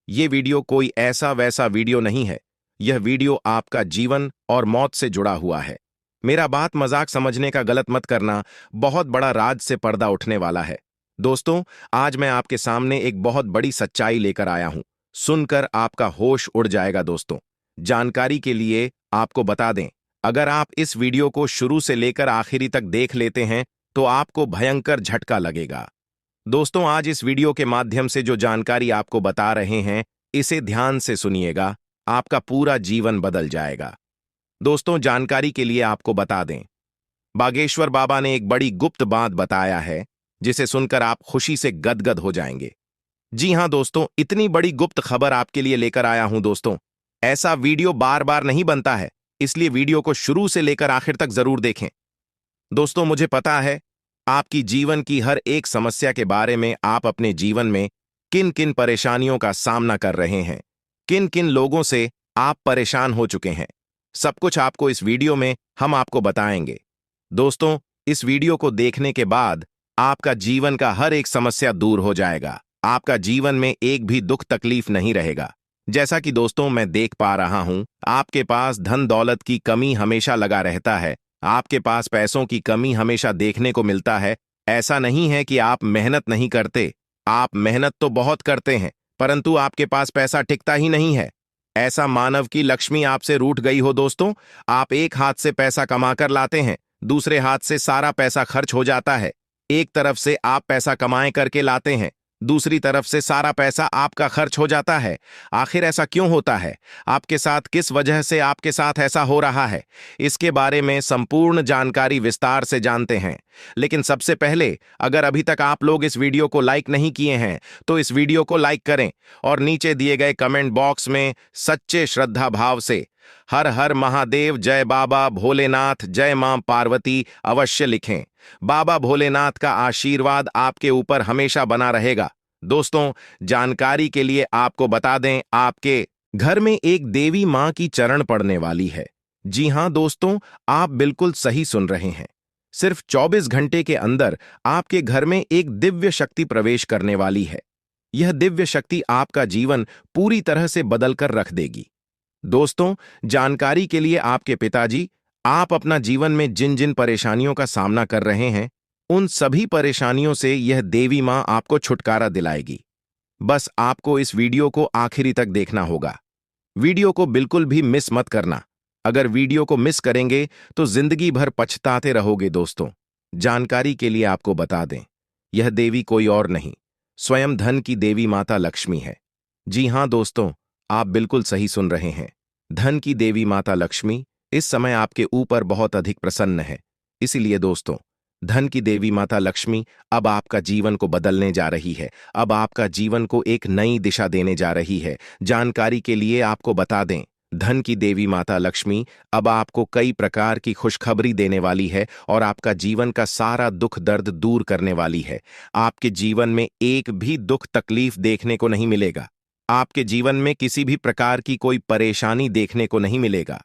Speaker 1: ये वीडियो कोई ऐसा वैसा वीडियो नहीं है। यह वीडियो आपका जीवन और मौत से जुड़ा हुआ है। मेरा बात मजाक समझने का गलत मत करना। बहुत बड़ा राज से पर्दा उठने वाला है। दोस्तों, आज मैं आपके सामने एक बहुत बड़ी सच्चाई लेकर आया हूं। सुनकर आपका होश उड़ जाएगा। दोस्तों, जानकारी के लिए आपको बता दें, अगर आप इस वीडियो को शुरू से लेकर आखिरी तक देख लेते हैं, तो आपको भयंकर झटका लगेगा। दोस्तों, आज इस वीडियो के माध्यम से जो जानकारी आपको बता रहे हैं, इसे ध्यान से सुनिएगा। आपका पूरा जीवन बदल जाएगा। दोस्तों, जानकारी के लिए आपको बता दें, बागेश्वर बाबा ने एक बड़ी गुप्त बात बताया है, जिसे सुनकर आप खुशी से गदगद हो जाएंगे। जी हां दोस्तों, इतनी बड़ी गुप्त खबर आपके लिए लेकर आया हूं। दोस्तों, ऐसा वीडियो बार बार नहीं बनता है, इसलिए वीडियो को शुरू से लेकर आखिर तक जरूर देखें। दोस्तों, मुझे पता है आपकी जीवन की हर एक समस्या के बारे में, आप अपने जीवन में किन किन परेशानियों का सामना कर रहे हैं, किन किन लोगों से आप परेशान हो चुके हैं। सब कुछ आपको इस वीडियो में हम आपको बताएंगे। दोस्तों, इस वीडियो को देखने के बाद आपका जीवन का हर एक समस्या दूर हो जाएगा। आपका जीवन में एक भी दुख तकलीफ नहीं रहेगा। जैसा कि दोस्तों मैं देख पा रहा हूं, आपके पास धन दौलत की कमी हमेशा लगा रहता है। आपके पास पैसों की कमी हमेशा देखने को मिलता है। ऐसा नहीं है कि आप मेहनत नहीं करते, आप मेहनत तो बहुत करते हैं, परंतु आपके पास पैसा टिकता ही नहीं है। ऐसा मानव की लक्ष्मी आपसे रूठ गई हो। दोस्तों, आप एक हाथ से पैसा कमाकर लाते हैं, दूसरे हाथ से सारा पैसा खर्च हो जाता है। एक तरफ से आप पैसा कमाए करके लाते हैं, दूसरी तरफ से सारा पैसा आपका खर्च हो जाता है। आखिर ऐसा क्यों होता है? आपके साथ किस वजह से आपके साथ ऐसा हो रहा है? इसके बारे में संपूर्ण जानकारी विस्तार से जानते हैं। लेकिन सबसे पहले, अगर अभी तक आप लोग इस वीडियो को लाइक नहीं किए हैं तो इस वीडियो को लाइक करें और नीचे दिए गए कमेंट बॉक्स में सच्चे श्रद्धा भाव से हर हर महादेव, जय बाबा भोलेनाथ, जय मां पार्वती अवश्य लिखें। बाबा भोलेनाथ का आशीर्वाद आपके ऊपर हमेशा बना रहेगा। दोस्तों, जानकारी के लिए आपको बता दें, आपके घर में एक देवी मां की चरण पड़ने वाली है। जी हां दोस्तों, आप बिल्कुल सही सुन रहे हैं। सिर्फ 24 घंटे के अंदर आपके घर में एक दिव्य शक्ति प्रवेश करने वाली है। यह दिव्य शक्ति आपका जीवन पूरी तरह से बदल कर रख देगी। दोस्तों, जानकारी के लिए आपके पिताजी, आप अपना जीवन में जिन जिन परेशानियों का सामना कर रहे हैं, उन सभी परेशानियों से यह देवी मां आपको छुटकारा दिलाएगी। बस आपको इस वीडियो को आखिरी तक देखना होगा। वीडियो को बिल्कुल भी मिस मत करना। अगर वीडियो को मिस करेंगे तो जिंदगी भर पछताते रहोगे। दोस्तों, जानकारी के लिए आपको बता दें, यह देवी कोई और नहीं, स्वयं धन की देवी माता लक्ष्मी है। जी हां दोस्तों, आप बिल्कुल सही सुन रहे हैं। धन की देवी माता लक्ष्मी इस समय आपके ऊपर बहुत अधिक प्रसन्न है। इसीलिए दोस्तों, धन की देवी माता लक्ष्मी अब आपका जीवन को बदलने जा रही है। अब आपका जीवन को एक नई दिशा देने जा रही है। जानकारी के लिए आपको बता दें, धन की देवी माता लक्ष्मी अब आपको कई प्रकार की खुशखबरी देने वाली है और आपका जीवन का सारा दुख दर्द दूर करने वाली है। आपके जीवन में एक भी दुख तकलीफ देखने को नहीं मिलेगा। आपके जीवन में किसी भी प्रकार की कोई परेशानी देखने को नहीं मिलेगा।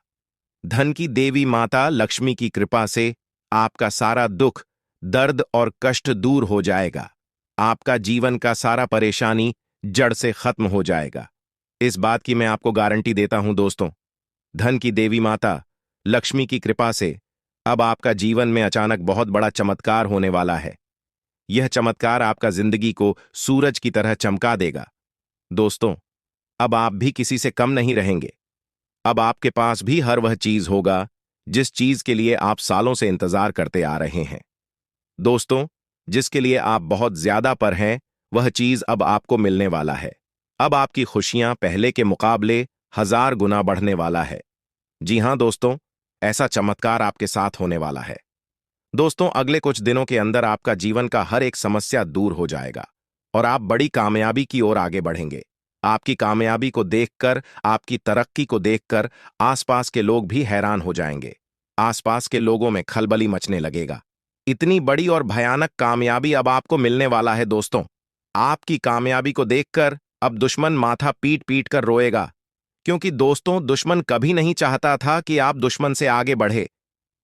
Speaker 1: धन की देवी माता लक्ष्मी की कृपा से आपका सारा दुख, दर्द और कष्ट दूर हो जाएगा। आपका जीवन का सारा परेशानी जड़ से खत्म हो जाएगा। इस बात की मैं आपको गारंटी देता हूं दोस्तों। धन की देवी माता लक्ष्मी की कृपा से अब आपका जीवन में अचानक बहुत बड़ा चमत्कार होने वाला है। यह चमत्कार आपका जिंदगी को सूरज की तरह चमका देगा। दोस्तों, अब आप भी किसी से कम नहीं रहेंगे। अब आपके पास भी हर वह चीज होगा जिस चीज के लिए आप सालों से इंतजार करते आ रहे हैं। दोस्तों, जिसके लिए आप बहुत ज्यादा पर हैं, वह चीज अब आपको मिलने वाला है। अब आपकी खुशियां पहले के मुकाबले 1000 गुना बढ़ने वाला है। जी हां दोस्तों, ऐसा चमत्कार आपके साथ होने वाला है। दोस्तों, अगले कुछ दिनों के अंदर आपका जीवन का हर एक समस्या दूर हो जाएगा और आप बड़ी कामयाबी की ओर आगे बढ़ेंगे। आपकी कामयाबी को देखकर, आपकी तरक्की को देखकर आसपास के लोग भी हैरान हो जाएंगे। आसपास के लोगों में खलबली मचने लगेगा। इतनी बड़ी और भयानक कामयाबी अब आपको मिलने वाला है। दोस्तों, आपकी कामयाबी को देखकर अब दुश्मन माथा पीट पीट कर रोएगा, क्योंकि दोस्तों, दुश्मन कभी नहीं चाहता था कि आप दुश्मन से आगे बढ़े।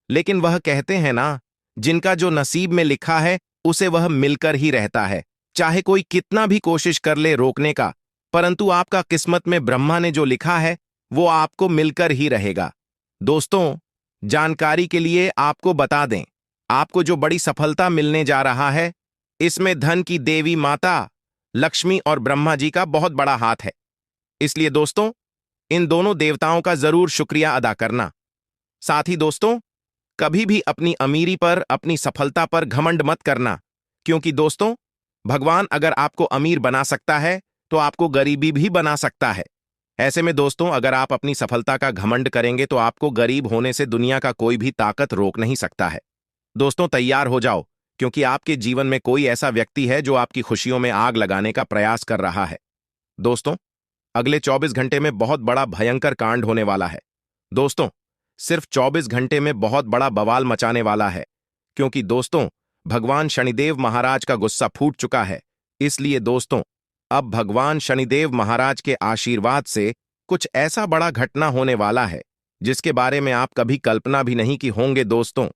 Speaker 1: लेकिन वह कहते हैं ना, जिनका जो नसीब में लिखा है उसे वह मिलकर ही रहता है। चाहे कोई कितना भी कोशिश कर ले रोकने का, परंतु आपका किस्मत में ब्रह्मा ने जो लिखा है वो आपको मिलकर ही रहेगा। दोस्तों, जानकारी के लिए आपको बता दें, आपको जो बड़ी सफलता मिलने जा रहा है, इसमें धन की देवी माता लक्ष्मी और ब्रह्मा जी का बहुत बड़ा हाथ है। इसलिए दोस्तों, इन दोनों देवताओं का जरूर शुक्रिया अदा करना। साथ ही दोस्तों, कभी भी अपनी अमीरी पर, अपनी सफलता पर घमंड मत करना, क्योंकि दोस्तों, भगवान अगर आपको अमीर बना सकता है तो आपको गरीबी भी बना सकता है। ऐसे में दोस्तों, अगर आप अपनी सफलता का घमंड करेंगे तो आपको गरीब होने से दुनिया का कोई भी ताकत रोक नहीं सकता है। दोस्तों, तैयार हो जाओ, क्योंकि आपके जीवन में कोई ऐसा व्यक्ति है जो आपकी खुशियों में आग लगाने का प्रयास कर रहा है। दोस्तों, अगले 24 घंटे में बहुत बड़ा भयंकर कांड होने वाला है। दोस्तों, सिर्फ 24 घंटे में बहुत बड़ा बवाल मचाने वाला है, क्योंकि दोस्तों, भगवान शनिदेव महाराज का गुस्सा फूट चुका है। इसलिए दोस्तों, अब भगवान शनिदेव महाराज के आशीर्वाद से कुछ ऐसा बड़ा घटना होने वाला है जिसके बारे में आप कभी कल्पना भी नहीं की होंगे। दोस्तों,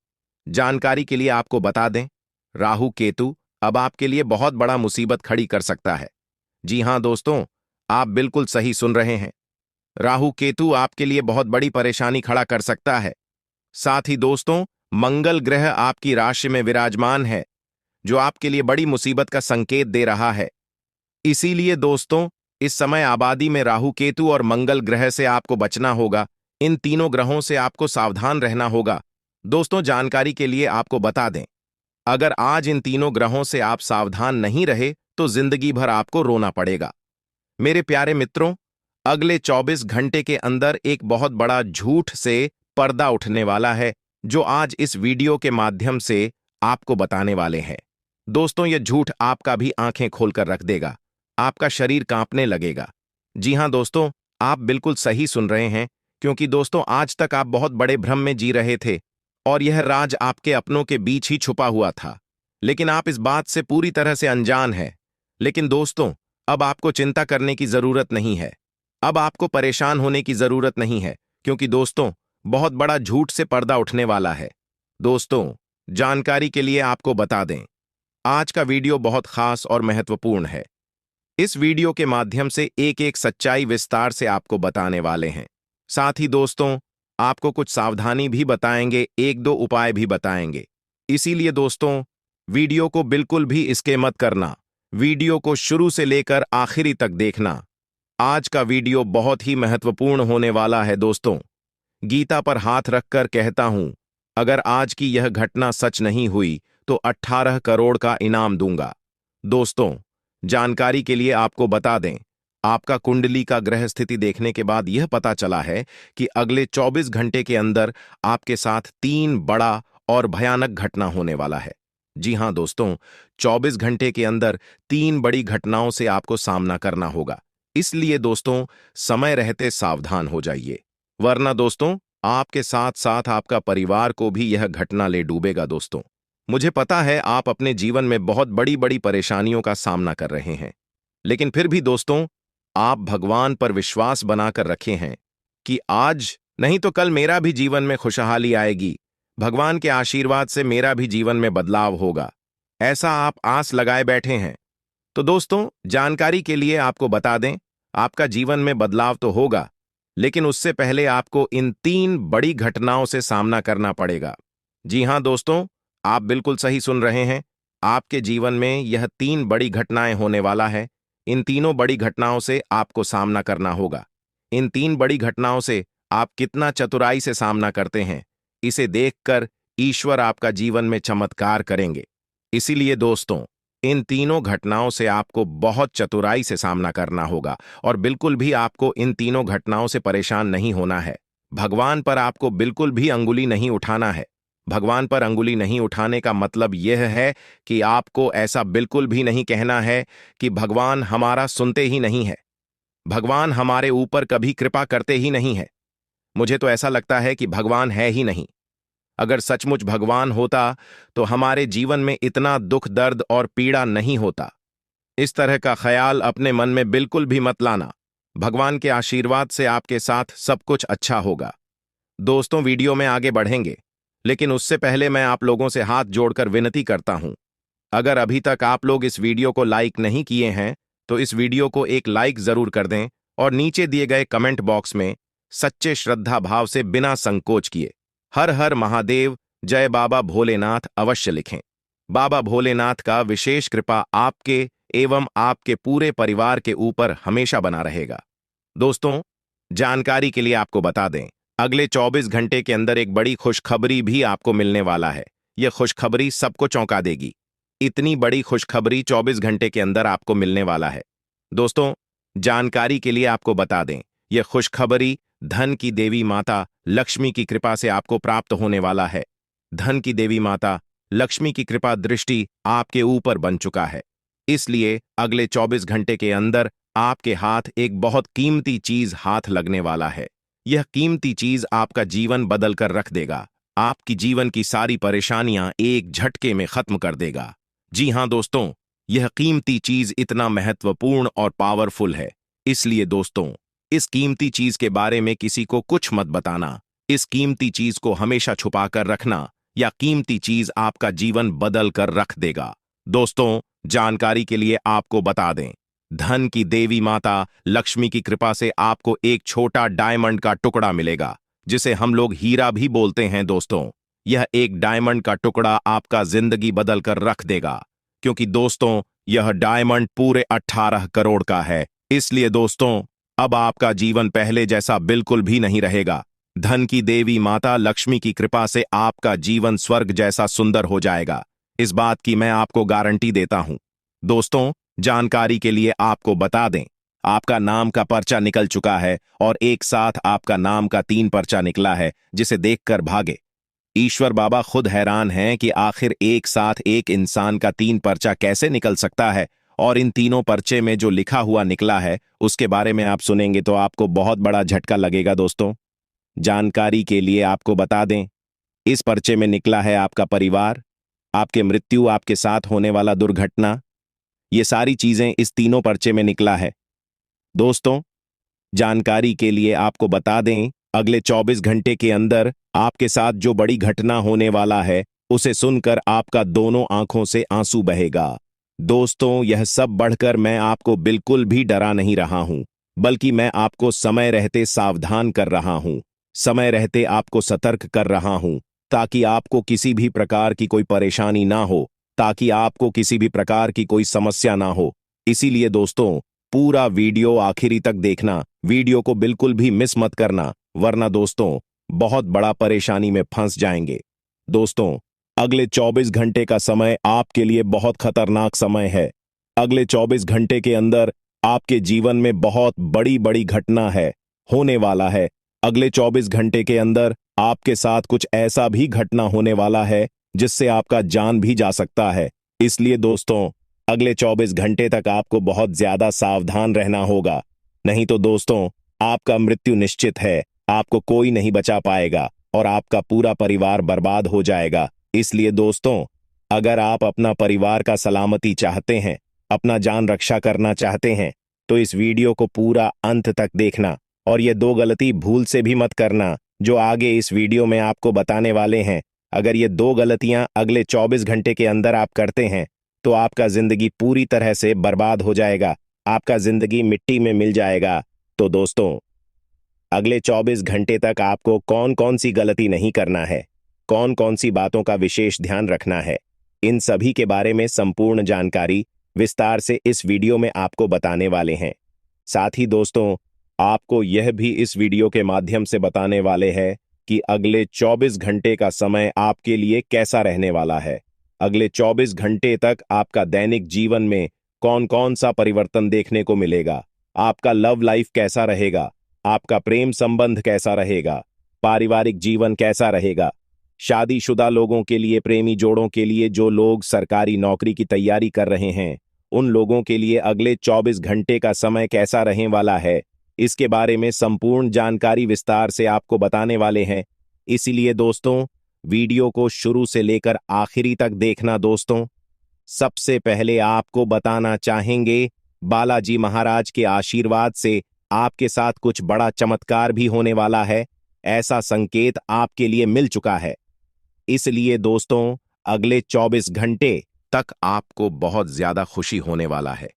Speaker 1: जानकारी के लिए आपको बता दें, राहु केतु अब आपके लिए बहुत बड़ा मुसीबत खड़ी कर सकता है। जी हां दोस्तों, आप बिल्कुल सही सुन रहे हैं। राहु केतु आपके लिए बहुत बड़ी परेशानी खड़ा कर सकता है। साथ ही दोस्तों, मंगल ग्रह आपकी राशि में विराजमान है, जो आपके लिए बड़ी मुसीबत का संकेत दे रहा है। इसीलिए दोस्तों, इस समय आबादी में राहु केतु और मंगल ग्रह से आपको बचना होगा। इन तीनों ग्रहों से आपको सावधान रहना होगा। दोस्तों, जानकारी के लिए आपको बता दें, अगर आज इन तीनों ग्रहों से आप सावधान नहीं रहे तो जिंदगी भर आपको रोना पड़ेगा। मेरे प्यारे मित्रों, अगले 24 घंटे के अंदर एक बहुत बड़ा झूठ से पर्दा उठने वाला है, जो आज इस वीडियो के माध्यम से आपको बताने वाले हैं। दोस्तों, यह झूठ आपका भी आंखें खोलकर रख देगा, आपका शरीर कांपने लगेगा। जी हां दोस्तों, आप बिल्कुल सही सुन रहे हैं, क्योंकि दोस्तों आज तक आप बहुत बड़े भ्रम में जी रहे थे और यह राज आपके अपनों के बीच ही छुपा हुआ था, लेकिन आप इस बात से पूरी तरह से अनजान हैं। लेकिन दोस्तों, अब आपको चिंता करने की जरूरत नहीं है, अब आपको परेशान होने की जरूरत नहीं है, क्योंकि दोस्तों बहुत बड़ा झूठ से पर्दा उठने वाला है। दोस्तों, जानकारी के लिए आपको बता दें, आज का वीडियो बहुत खास और महत्वपूर्ण है। इस वीडियो के माध्यम से एक एक सच्चाई विस्तार से आपको बताने वाले हैं। साथ ही दोस्तों, आपको कुछ सावधानी भी बताएंगे, एक दो उपाय भी बताएंगे। इसीलिए दोस्तों, वीडियो को बिल्कुल भी स्किप मत करना, वीडियो को शुरू से लेकर आखिरी तक देखना। आज का वीडियो बहुत ही महत्वपूर्ण होने वाला है। दोस्तों, गीता पर हाथ रखकर कहता हूं, अगर आज की यह घटना सच नहीं हुई तो 18 करोड़ का इनाम दूंगा। दोस्तों, जानकारी के लिए आपको बता दें, आपका कुंडली का ग्रह स्थिति देखने के बाद यह पता चला है कि अगले 24 घंटे के अंदर आपके साथ 3 बड़ा और भयानक घटना होने वाला है। जी हां दोस्तों, 24 घंटे के अंदर 3 बड़ी घटनाओं से आपको सामना करना होगा। इसलिए दोस्तों, समय रहते सावधान हो जाइए, वरना दोस्तों आपके साथ साथ आपका परिवार को भी यह घटना ले डूबेगा। दोस्तों, मुझे पता है आप अपने जीवन में बहुत बड़ी बड़ी परेशानियों का सामना कर रहे हैं, लेकिन फिर भी दोस्तों, आप भगवान पर विश्वास बनाकर रखे हैं कि आज नहीं तो कल मेरा भी जीवन में खुशहाली आएगी, भगवान के आशीर्वाद से मेरा भी जीवन में बदलाव होगा, ऐसा आप आस लगाए बैठे हैं। तो दोस्तों, जानकारी के लिए आपको बता दें, आपका जीवन में बदलाव तो होगा, लेकिन उससे पहले आपको इन 3 बड़ी घटनाओं से सामना करना पड़ेगा। जी हां दोस्तों, आप बिल्कुल सही सुन रहे हैं, आपके जीवन में यह 3 बड़ी घटनाएं होने वाला है। इन तीनों बड़ी घटनाओं से आपको सामना करना होगा। इन 3 बड़ी घटनाओं से आप कितना चतुराई से सामना करते हैं, इसे देखकर ईश्वर आपका जीवन में चमत्कार करेंगे। इसीलिए दोस्तों, इन तीनों घटनाओं से आपको बहुत चतुराई से सामना करना होगा और बिल्कुल भी आपको इन तीनों घटनाओं से परेशान नहीं होना है। भगवान पर आपको बिल्कुल भी अंगुली नहीं उठाना है। भगवान पर अंगुली नहीं उठाने का मतलब यह है कि आपको ऐसा बिल्कुल भी नहीं कहना है कि भगवान हमारा सुनते ही नहीं है, भगवान हमारे ऊपर कभी कृपा करते ही नहीं है, मुझे तो ऐसा लगता है कि भगवान है ही नहीं। अगर सचमुच भगवान होता तो हमारे जीवन में इतना दुख दर्द और पीड़ा नहीं होता। इस तरह का ख्याल अपने मन में बिल्कुल भी मत लाना। भगवान के आशीर्वाद से आपके साथ सब कुछ अच्छा होगा। दोस्तों, वीडियो में आगे बढ़ेंगे, लेकिन उससे पहले मैं आप लोगों से हाथ जोड़कर विनती करता हूं, अगर अभी तक आप लोग इस वीडियो को लाइक नहीं किए हैं तो इस वीडियो को एक लाइक जरूर कर दें और नीचे दिए गए कमेंट बॉक्स में सच्चे श्रद्धा भाव से बिना संकोच किए हर हर महादेव, जय बाबा भोलेनाथ अवश्य लिखें। बाबा भोलेनाथ का विशेष कृपा आपके एवं आपके पूरे परिवार के ऊपर हमेशा बना रहेगा। दोस्तों, जानकारी के लिए आपको बता दें, अगले 24 घंटे के अंदर एक बड़ी खुशखबरी भी आपको मिलने वाला है। यह खुशखबरी सबको चौंका देगी। इतनी बड़ी खुशखबरी 24 घंटे के अंदर आपको मिलने वाला है। दोस्तों, जानकारी के लिए आपको बता दें, यह खुशखबरी धन की देवी माता लक्ष्मी की कृपा से आपको प्राप्त होने वाला है। धन की देवी माता लक्ष्मी की कृपा दृष्टि आपके ऊपर बन चुका है। इसलिए अगले 24 घंटे के अंदर आपके हाथ एक बहुत कीमती चीज हाथ लगने वाला है। यह कीमती चीज आपका जीवन बदल कर रख देगा, आपकी जीवन की सारी परेशानियां एक झटके में खत्म कर देगा। जी हां दोस्तों, यह कीमती चीज इतना महत्वपूर्ण और पावरफुल है, इसलिए दोस्तों, इस कीमती चीज के बारे में किसी को कुछ मत बताना। इस कीमती चीज को हमेशा छुपा कर रखना, या कीमती चीज आपका जीवन बदल कर रख देगा। दोस्तों, जानकारी के लिए आपको बता दें, धन की देवी माता लक्ष्मी की कृपा से आपको एक छोटा डायमंड का टुकड़ा मिलेगा, जिसे हम लोग हीरा भी बोलते हैं। दोस्तों, यह एक डायमंड का टुकड़ा आपका जिंदगी बदल कर रख देगा, क्योंकि दोस्तों यह डायमंड पूरे 18 करोड़ का है। इसलिए दोस्तों, अब आपका जीवन पहले जैसा बिल्कुल भी नहीं रहेगा। धन की देवी माता लक्ष्मी की कृपा से आपका जीवन स्वर्ग जैसा सुंदर हो जाएगा। इस बात की मैं आपको गारंटी देता हूं। दोस्तों, जानकारी के लिए आपको बता दें, आपका नाम का पर्चा निकल चुका है और एक साथ आपका नाम का 3 पर्चा निकला है, जिसे देखकर भागे। ईश्वर बाबा खुद हैरान हैं कि आखिर एक साथ एक इंसान का 3 पर्चा कैसे निकल सकता है, और इन तीनों पर्चे में जो लिखा हुआ निकला है उसके बारे में आप सुनेंगे तो आपको बहुत बड़ा झटका लगेगा। दोस्तों, जानकारी के लिए आपको बता दें, इस पर्चे में निकला है आपका परिवार, आपके मृत्यु, आपके साथ होने वाला दुर्घटना, ये सारी चीजें इस तीनों पर्चे में निकला है। दोस्तों, जानकारी के लिए आपको बता दें, अगले 24 घंटे के अंदर आपके साथ जो बड़ी घटना होने वाला है उसे सुनकर आपका दोनों आंखों से आंसू बहेगा। दोस्तों, यह सब बढ़कर मैं आपको बिल्कुल भी डरा नहीं रहा हूं, बल्कि मैं आपको समय रहते सावधान कर रहा हूं, समय रहते आपको सतर्क कर रहा हूं, ताकि आपको किसी भी प्रकार की कोई परेशानी ना हो, ताकि आपको किसी भी प्रकार की कोई समस्या ना हो। इसीलिए दोस्तों, पूरा वीडियो आखिरी तक देखना, वीडियो को बिल्कुल भी मिस मत करना, वरना दोस्तों बहुत बड़ा परेशानी में फंस जाएंगे। दोस्तों, अगले 24 घंटे का समय आपके लिए बहुत खतरनाक समय है। अगले 24 घंटे के अंदर आपके जीवन में बहुत बड़ी बड़ी घटना है, होने वाला है। अगले 24 घंटे के अंदर आपके साथ कुछ ऐसा भी घटना होने वाला है जिससे आपका जान भी जा सकता है। इसलिए दोस्तों, अगले 24 घंटे तक आपको बहुत ज्यादा सावधान रहना होगा, नहीं तो दोस्तों आपका मृत्यु निश्चित है, आपको कोई नहीं बचा पाएगा और आपका पूरा परिवार बर्बाद हो जाएगा। इसलिए दोस्तों, अगर आप अपना परिवार का सलामती चाहते हैं, अपना जान रक्षा करना चाहते हैं, तो इस वीडियो को पूरा अंत तक देखना, और ये 2 गलती भूल से भी मत करना जो आगे इस वीडियो में आपको बताने वाले हैं। अगर ये 2 गलतियां अगले 24 घंटे के अंदर आप करते हैं तो आपका जिंदगी पूरी तरह से बर्बाद हो जाएगा, आपका जिंदगी मिट्टी में मिल जाएगा। तो दोस्तों, अगले 24 घंटे तक आपको कौन कौन सी गलती नहीं करना है, कौन कौन सी बातों का विशेष ध्यान रखना है, इन सभी के बारे में संपूर्ण जानकारी विस्तार से इस वीडियो में आपको बताने वाले हैं। साथ ही दोस्तों, आपको यह भी इस वीडियो के माध्यम से बताने वाले हैं कि अगले 24 घंटे का समय आपके लिए कैसा रहने वाला है। अगले 24 घंटे तक आपका दैनिक जीवन में कौन कौन सा परिवर्तन देखने को मिलेगा, आपका लव लाइफ कैसा रहेगा, आपका प्रेम संबंध कैसा रहेगा, पारिवारिक जीवन कैसा रहेगा, शादीशुदा लोगों के लिए, प्रेमी जोड़ों के लिए, जो लोग सरकारी नौकरी की तैयारी कर रहे हैं, उन लोगों के लिए अगले 24 घंटे का समय कैसा रहने वाला है, इसके बारे में संपूर्ण जानकारी विस्तार से आपको बताने वाले हैं। इसीलिए दोस्तों, वीडियो को शुरू से लेकर आखिरी तक देखना। दोस्तों, सबसे पहले आपको बताना चाहेंगे, बालाजी महाराज के आशीर्वाद से आपके साथ कुछ बड़ा चमत्कार भी होने वाला है, ऐसा संकेत आपके लिए मिल चुका है। इसलिए दोस्तों, अगले 24 घंटे तक आपको बहुत ज्यादा खुशी होने वाला है।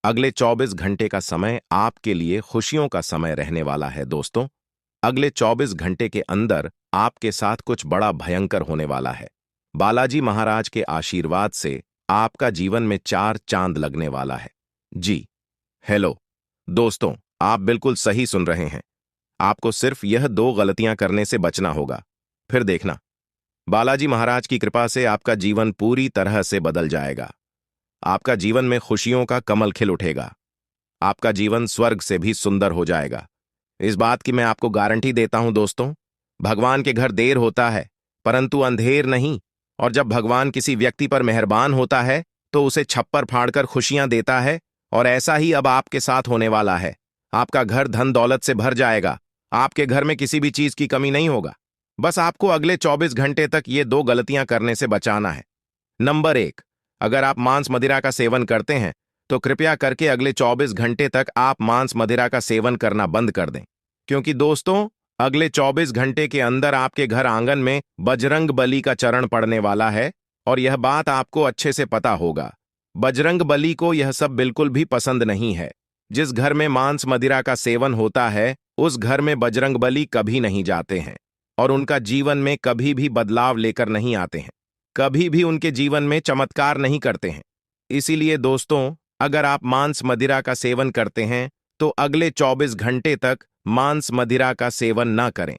Speaker 1: अगले 24 घंटे का समय आपके लिए खुशियों का समय रहने वाला है। दोस्तों, अगले 24 घंटे के अंदर आपके साथ कुछ बड़ा भयंकर होने वाला है। बालाजी महाराज के आशीर्वाद से आपका जीवन में 4 चांद लगने वाला है। जी हेलो दोस्तों, आप बिल्कुल सही सुन रहे हैं। आपको सिर्फ यह 2 गलतियां करने से बचना होगा, फिर देखना, बालाजी महाराज की कृपा से आपका जीवन पूरी तरह से बदल जाएगा। आपका जीवन में खुशियों का कमल खिल उठेगा, आपका जीवन स्वर्ग से भी सुंदर हो जाएगा। इस बात की मैं आपको गारंटी देता हूं। दोस्तों, भगवान के घर देर होता है परंतु अंधेर नहीं, और जब भगवान किसी व्यक्ति पर मेहरबान होता है तो उसे छप्पर फाड़कर खुशियां देता है, और ऐसा ही अब आपके साथ होने वाला है। आपका घर धन दौलत से भर जाएगा, आपके घर में किसी भी चीज की कमी नहीं होगा। बस आपको अगले 24 घंटे तक ये 2 गलतियां करने से बचाना है। नंबर 1, अगर आप मांस मदिरा का सेवन करते हैं तो कृपया करके अगले 24 घंटे तक आप मांस मदिरा का सेवन करना बंद कर दें, क्योंकि दोस्तों, अगले 24 घंटे के अंदर आपके घर आंगन में बजरंग बली का चरण पड़ने वाला है, और यह बात आपको अच्छे से पता होगा। बजरंग बली को यह सब बिल्कुल भी पसंद नहीं है। जिस घर में मांस मदिरा का सेवन होता है उस घर में बजरंग बली कभी नहीं जाते हैं, और उनका जीवन में कभी भी बदलाव लेकर नहीं आते हैं, कभी भी उनके जीवन में चमत्कार नहीं करते हैं। इसीलिए दोस्तों, अगर आप मांस मदिरा का सेवन करते हैं तो अगले 24 घंटे तक मांस मदिरा का सेवन ना करें।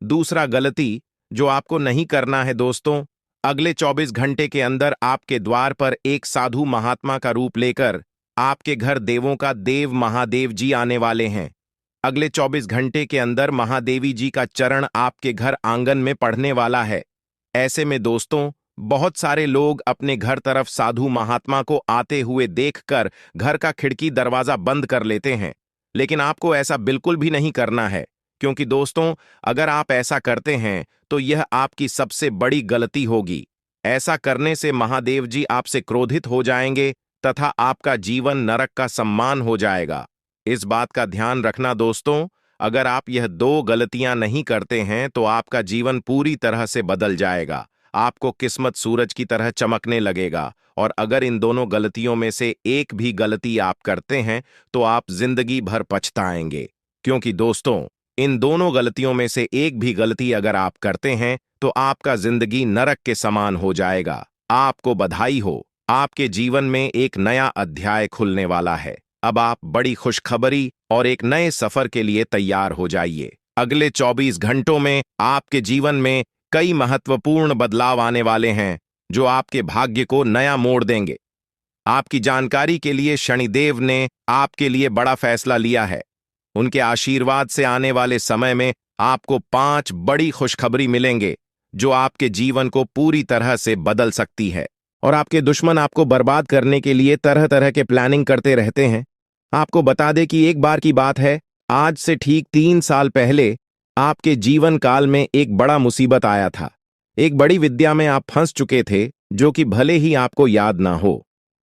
Speaker 1: दूसरा गलती जो आपको नहीं करना है दोस्तों, अगले 24 घंटे के अंदर आपके द्वार पर एक साधु महात्मा का रूप लेकर आपके घर देवों का देव महादेव जी आने वाले हैं। अगले 24 घंटे के अंदर महादेवी जी का चरण आपके घर आंगन में पड़ने वाला है। ऐसे में दोस्तों, बहुत सारे लोग अपने घर तरफ साधु महात्मा को आते हुए देखकर घर का खिड़की दरवाजा बंद कर लेते हैं। लेकिन आपको ऐसा बिल्कुल भी नहीं करना है, क्योंकि दोस्तों, अगर आप ऐसा करते हैं तो यह आपकी सबसे बड़ी गलती होगी। ऐसा करने से महादेव जी आपसे क्रोधित हो जाएंगे तथा आपका जीवन नरक का सम्मान हो जाएगा। इस बात का ध्यान रखना दोस्तों, अगर आप यह दो गलतियां नहीं करते हैं तो आपका जीवन पूरी तरह से बदल जाएगा। आपको किस्मत सूरज की तरह चमकने लगेगा। और अगर इन दोनों गलतियों में से एक भी गलती आप करते हैं तो आप जिंदगी भर पछताएंगे। क्योंकि दोस्तों, इन दोनों गलतियों में से एक भी गलती अगर आप करते हैं तो आपका जिंदगी नरक के समान हो जाएगा। आपको बधाई हो, आपके जीवन में एक नया अध्याय खुलने वाला है। अब आप बड़ी खुशखबरी और एक नए सफर के लिए तैयार हो जाइए। अगले 24 घंटों में आपके जीवन में कई महत्वपूर्ण बदलाव आने वाले हैं जो आपके भाग्य को नया मोड़ देंगे। आपकी जानकारी के लिए शनिदेव ने आपके लिए बड़ा फैसला लिया है। उनके आशीर्वाद से आने वाले समय में आपको 5 बड़ी खुशखबरी मिलेंगे जो आपके जीवन को पूरी तरह से बदल सकती है। और आपके दुश्मन आपको बर्बाद करने के लिए तरह तरह के प्लानिंग करते रहते हैं। आपको बता दें कि एक बार की बात है, आज से ठीक 3 साल पहले आपके जीवन काल में एक बड़ा मुसीबत आया था। एक बड़ी विद्या में आप फंस चुके थे जो कि भले ही आपको याद ना हो,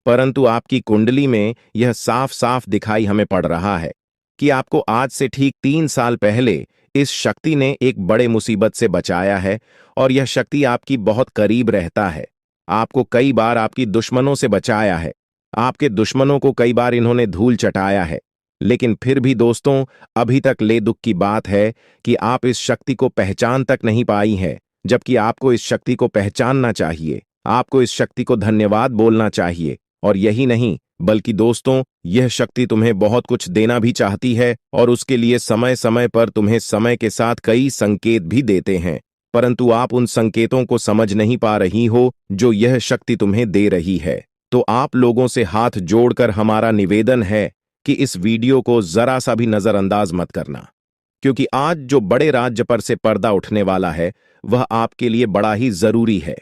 Speaker 1: परंतु आपकी कुंडली में यह साफ साफ दिखाई हमें पड़ रहा है कि आपको आज से ठीक 3 साल पहले इस शक्ति ने एक बड़े मुसीबत से बचाया है। और यह शक्ति आपकी बहुत करीब रहता है। आपको कई बार आपकी दुश्मनों से बचाया है। आपके दुश्मनों को कई बार इन्होंने धूल चटाया है। लेकिन फिर भी दोस्तों, अभी तक ले दुख की बात है कि आप इस शक्ति को पहचान तक नहीं पाई है, जबकि आपको इस शक्ति को पहचानना चाहिए। आपको इस शक्ति को धन्यवाद बोलना चाहिए। और यही नहीं, बल्कि दोस्तों, यह शक्ति तुम्हें बहुत कुछ देना भी चाहती है और उसके लिए समय समय पर तुम्हें समय के साथ कई संकेत भी देते हैं। परंतु आप उन संकेतों को समझ नहीं पा रही हो जो यह शक्ति तुम्हें दे रही है। तो आप लोगों से हाथ जोड़कर हमारा निवेदन है कि इस वीडियो को जरा सा भी नजरअंदाज मत करना, क्योंकि आज जो बड़े राज्य पर से पर्दा उठने वाला है वह आपके लिए बड़ा ही जरूरी है।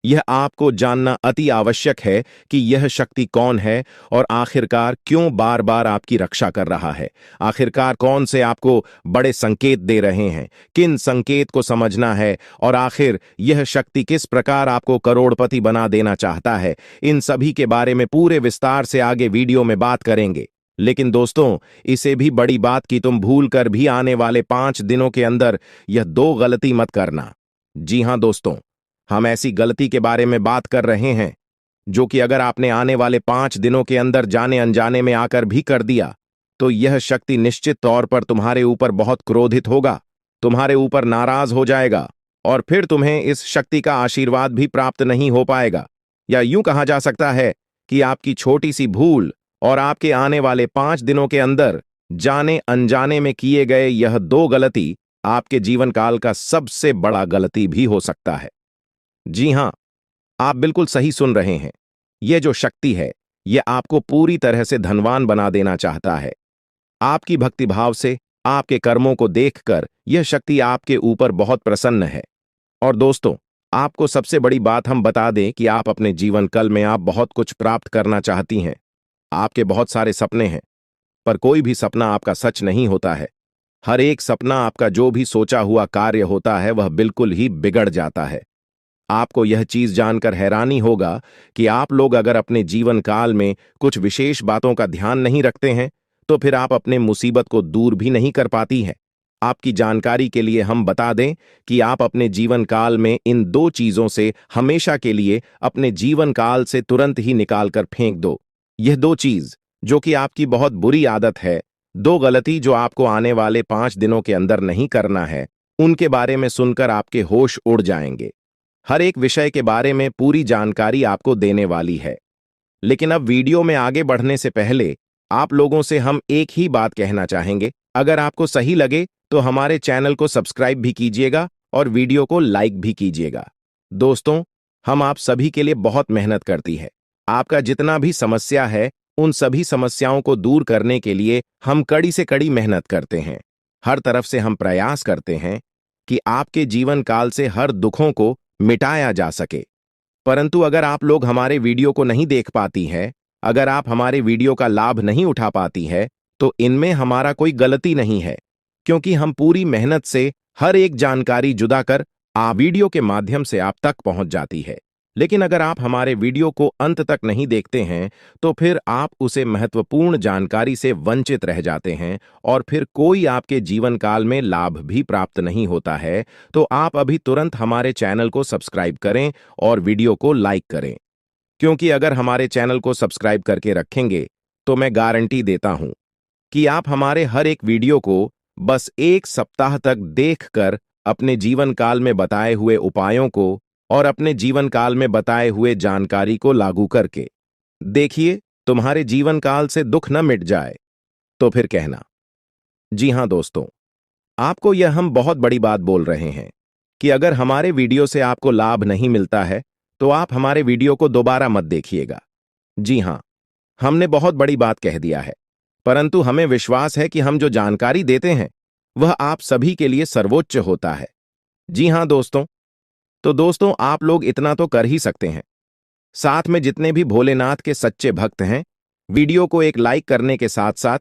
Speaker 1: यह आपको जानना अति आवश्यक है कि यह शक्ति कौन है और आखिरकार क्यों बार बार आपकी रक्षा कर रहा है। आखिरकार कौन से आपको बड़े संकेत दे रहे हैं, किन संकेत को समझना है, और आखिर यह शक्ति किस प्रकार आपको करोड़पति बना देना चाहता है। इन सभी के बारे में पूरे विस्तार से आगे वीडियो में बात करेंगे। लेकिन दोस्तों, इसे भी बड़ी बात कि तुम भूल कर भी आने वाले 5 दिनों के अंदर यह 2 गलती मत करना। जी हां दोस्तों, हम ऐसी गलती के बारे में बात कर रहे हैं जो कि अगर आपने आने वाले 5 दिनों के अंदर जाने अनजाने में आकर भी कर दिया तो यह शक्ति निश्चित तौर पर तुम्हारे ऊपर बहुत क्रोधित होगा, तुम्हारे ऊपर नाराज हो जाएगा और फिर तुम्हें इस शक्ति का आशीर्वाद भी प्राप्त नहीं हो पाएगा। या यूं कहा जा सकता है कि आपकी छोटी सी भूल और आपके आने वाले 5 दिनों के अंदर जाने अनजाने में किए गए यह 2 गलती आपके जीवन काल का सबसे बड़ा गलती भी हो सकता है। जी हां, आप बिल्कुल सही सुन रहे हैं। यह जो शक्ति है, यह आपको पूरी तरह से धनवान बना देना चाहता है। आपकी भक्तिभाव से, आपके कर्मों को देखकर यह शक्ति आपके ऊपर बहुत प्रसन्न है। और दोस्तों, आपको सबसे बड़ी बात हम बता दें कि आप अपने जीवन काल में आप बहुत कुछ प्राप्त करना चाहती हैं। आपके बहुत सारे सपने हैं, पर कोई भी सपना आपका सच नहीं होता है। हर एक सपना आपका जो भी सोचा हुआ कार्य होता है वह बिल्कुल ही बिगड़ जाता है। आपको यह चीज जानकर हैरानी होगा कि आप लोग अगर अपने जीवन काल में कुछ विशेष बातों का ध्यान नहीं रखते हैं तो फिर आप अपने मुसीबत को दूर भी नहीं कर पाती हैं। आपकी जानकारी के लिए हम बता दें कि आप अपने जीवन काल में इन 2 चीजों से हमेशा के लिए अपने जीवन काल से तुरंत ही निकाल कर फेंक दो। यह 2 चीज जो कि आपकी बहुत बुरी आदत है, 2 गलती जो आपको आने वाले 5 दिनों के अंदर नहीं करना है, उनके बारे में सुनकर आपके होश उड़ जाएंगे। हर एक विषय के बारे में पूरी जानकारी आपको देने वाली है। लेकिन अब वीडियो में आगे बढ़ने से पहले आप लोगों से हम एक ही बात कहना चाहेंगे। अगर आपको सही लगे तो हमारे चैनल को सब्सक्राइब भी कीजिएगा और वीडियो को लाइक भी कीजिएगा। दोस्तों, हम आप सभी के लिए बहुत मेहनत करती है। आपका जितना भी समस्या है, उन सभी समस्याओं को दूर करने के लिए हम कड़ी से कड़ी मेहनत करते हैं। हर तरफ से हम प्रयास करते हैं कि आपके जीवन काल से हर दुखों को मिटाया जा सके। परंतु अगर आप लोग हमारे वीडियो को नहीं देख पाती हैं, अगर आप हमारे वीडियो का लाभ नहीं उठा पाती है, तो इनमें हमारा कोई गलती नहीं है, क्योंकि हम पूरी मेहनत से हर एक जानकारी जुदा कर वीडियो के माध्यम से आप तक पहुंच जाती है। लेकिन अगर आप हमारे वीडियो को अंत तक नहीं देखते हैं, तो फिर आप उसे महत्वपूर्ण जानकारी से वंचित रह जाते हैं और फिर कोई आपके जीवन काल में लाभ भी प्राप्त नहीं होता है। तो आप अभी तुरंत हमारे चैनल को सब्सक्राइब करें और वीडियो को लाइक करें, क्योंकि अगर हमारे चैनल को सब्सक्राइब करके रखेंगे, तो मैं गारंटी देता हूं कि आप हमारे हर एक वीडियो को बस 1 सप्ताह तक देखकर अपने जीवन काल में बताए हुए उपायों को और अपने जीवन काल में बताए हुए जानकारी को लागू करके देखिए, तुम्हारे जीवन काल से दुख न मिट जाए तो फिर कहना। जी हां दोस्तों, आपको यह हम बहुत बड़ी बात बोल रहे हैं कि अगर हमारे वीडियो से आपको लाभ नहीं मिलता है, तो आप हमारे वीडियो को दोबारा मत देखिएगा। जी हां, हमने बहुत बड़ी बात कह दिया है, परंतु हमें विश्वास है कि हम जो जानकारी देते हैं वह आप सभी के लिए सर्वोच्च होता है। जी हां दोस्तों, तो दोस्तों आप लोग इतना तो कर ही सकते हैं। साथ में जितने भी भोलेनाथ के सच्चे भक्त हैं, वीडियो को एक लाइक करने के साथ साथ,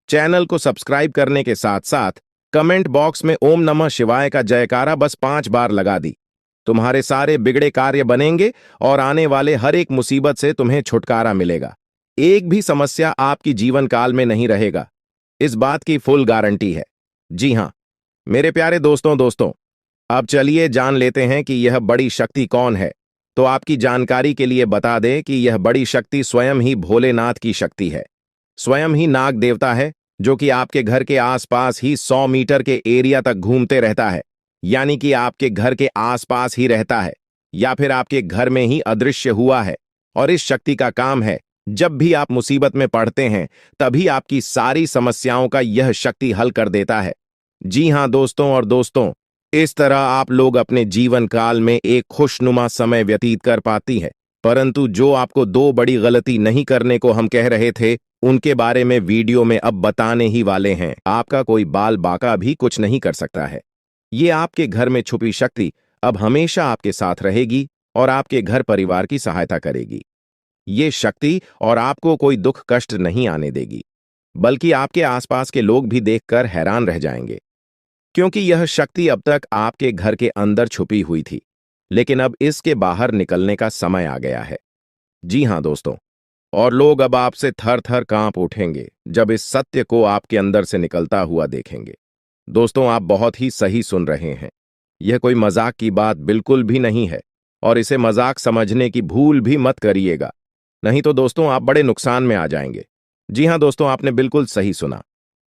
Speaker 1: चैनल को सब्सक्राइब करने के साथ साथ, कमेंट बॉक्स में ओम नमः शिवाय का जयकारा बस 5 बार लगा दी। तुम्हारे सारे बिगड़े कार्य बनेंगे और आने वाले हर एक मुसीबत से तुम्हें छुटकारा मिलेगा। एक भी समस्या आपकी जीवन काल में नहीं रहेगा, इस बात की फुल गारंटी है। जी हां मेरे प्यारे दोस्तों, अब चलिए जान लेते हैं कि यह बड़ी शक्ति कौन है। तो आपकी जानकारी के लिए बता दें कि यह बड़ी शक्ति स्वयं ही भोलेनाथ की शक्ति है। स्वयं ही नाग देवता है, जो कि आपके घर के आसपास ही 100 मीटर के एरिया तक घूमते रहता है, यानी कि आपके घर के आसपास ही रहता है या फिर आपके घर में ही अदृश्य हुआ है। और इस शक्ति का काम है, जब भी आप मुसीबत में पड़ते हैं, तभी आपकी सारी समस्याओं का यह शक्ति हल कर देता है। जी हां दोस्तों, इस तरह आप लोग अपने जीवन काल में एक खुशनुमा समय व्यतीत कर पाती है। परंतु जो आपको 2 बड़ी गलती नहीं करने को हम कह रहे थे, उनके बारे में वीडियो में अब बताने ही वाले हैं। आपका कोई बाल बाका भी कुछ नहीं कर सकता है। ये आपके घर में छुपी शक्ति अब हमेशा आपके साथ रहेगी और आपके घर परिवार की सहायता करेगी। ये शक्ति और आपको कोई दुख कष्ट नहीं आने देगी, बल्कि आपके आसपास के लोग भी देखकर हैरान रह जाएंगे, क्योंकि यह शक्ति अब तक आपके घर के अंदर छुपी हुई थी, लेकिन अब इसके बाहर निकलने का समय आ गया है। जी हां दोस्तों, और लोग अब आपसे थर थर कांप उठेंगे जब इस सत्य को आपके अंदर से निकलता हुआ देखेंगे। दोस्तों, आप बहुत ही सही सुन रहे हैं। यह कोई मजाक की बात बिल्कुल भी नहीं है और इसे मजाक समझने की भूल भी मत करिएगा, नहीं तो दोस्तों आप बड़े नुकसान में आ जाएंगे। जी हां दोस्तों, आपने बिल्कुल सही सुना।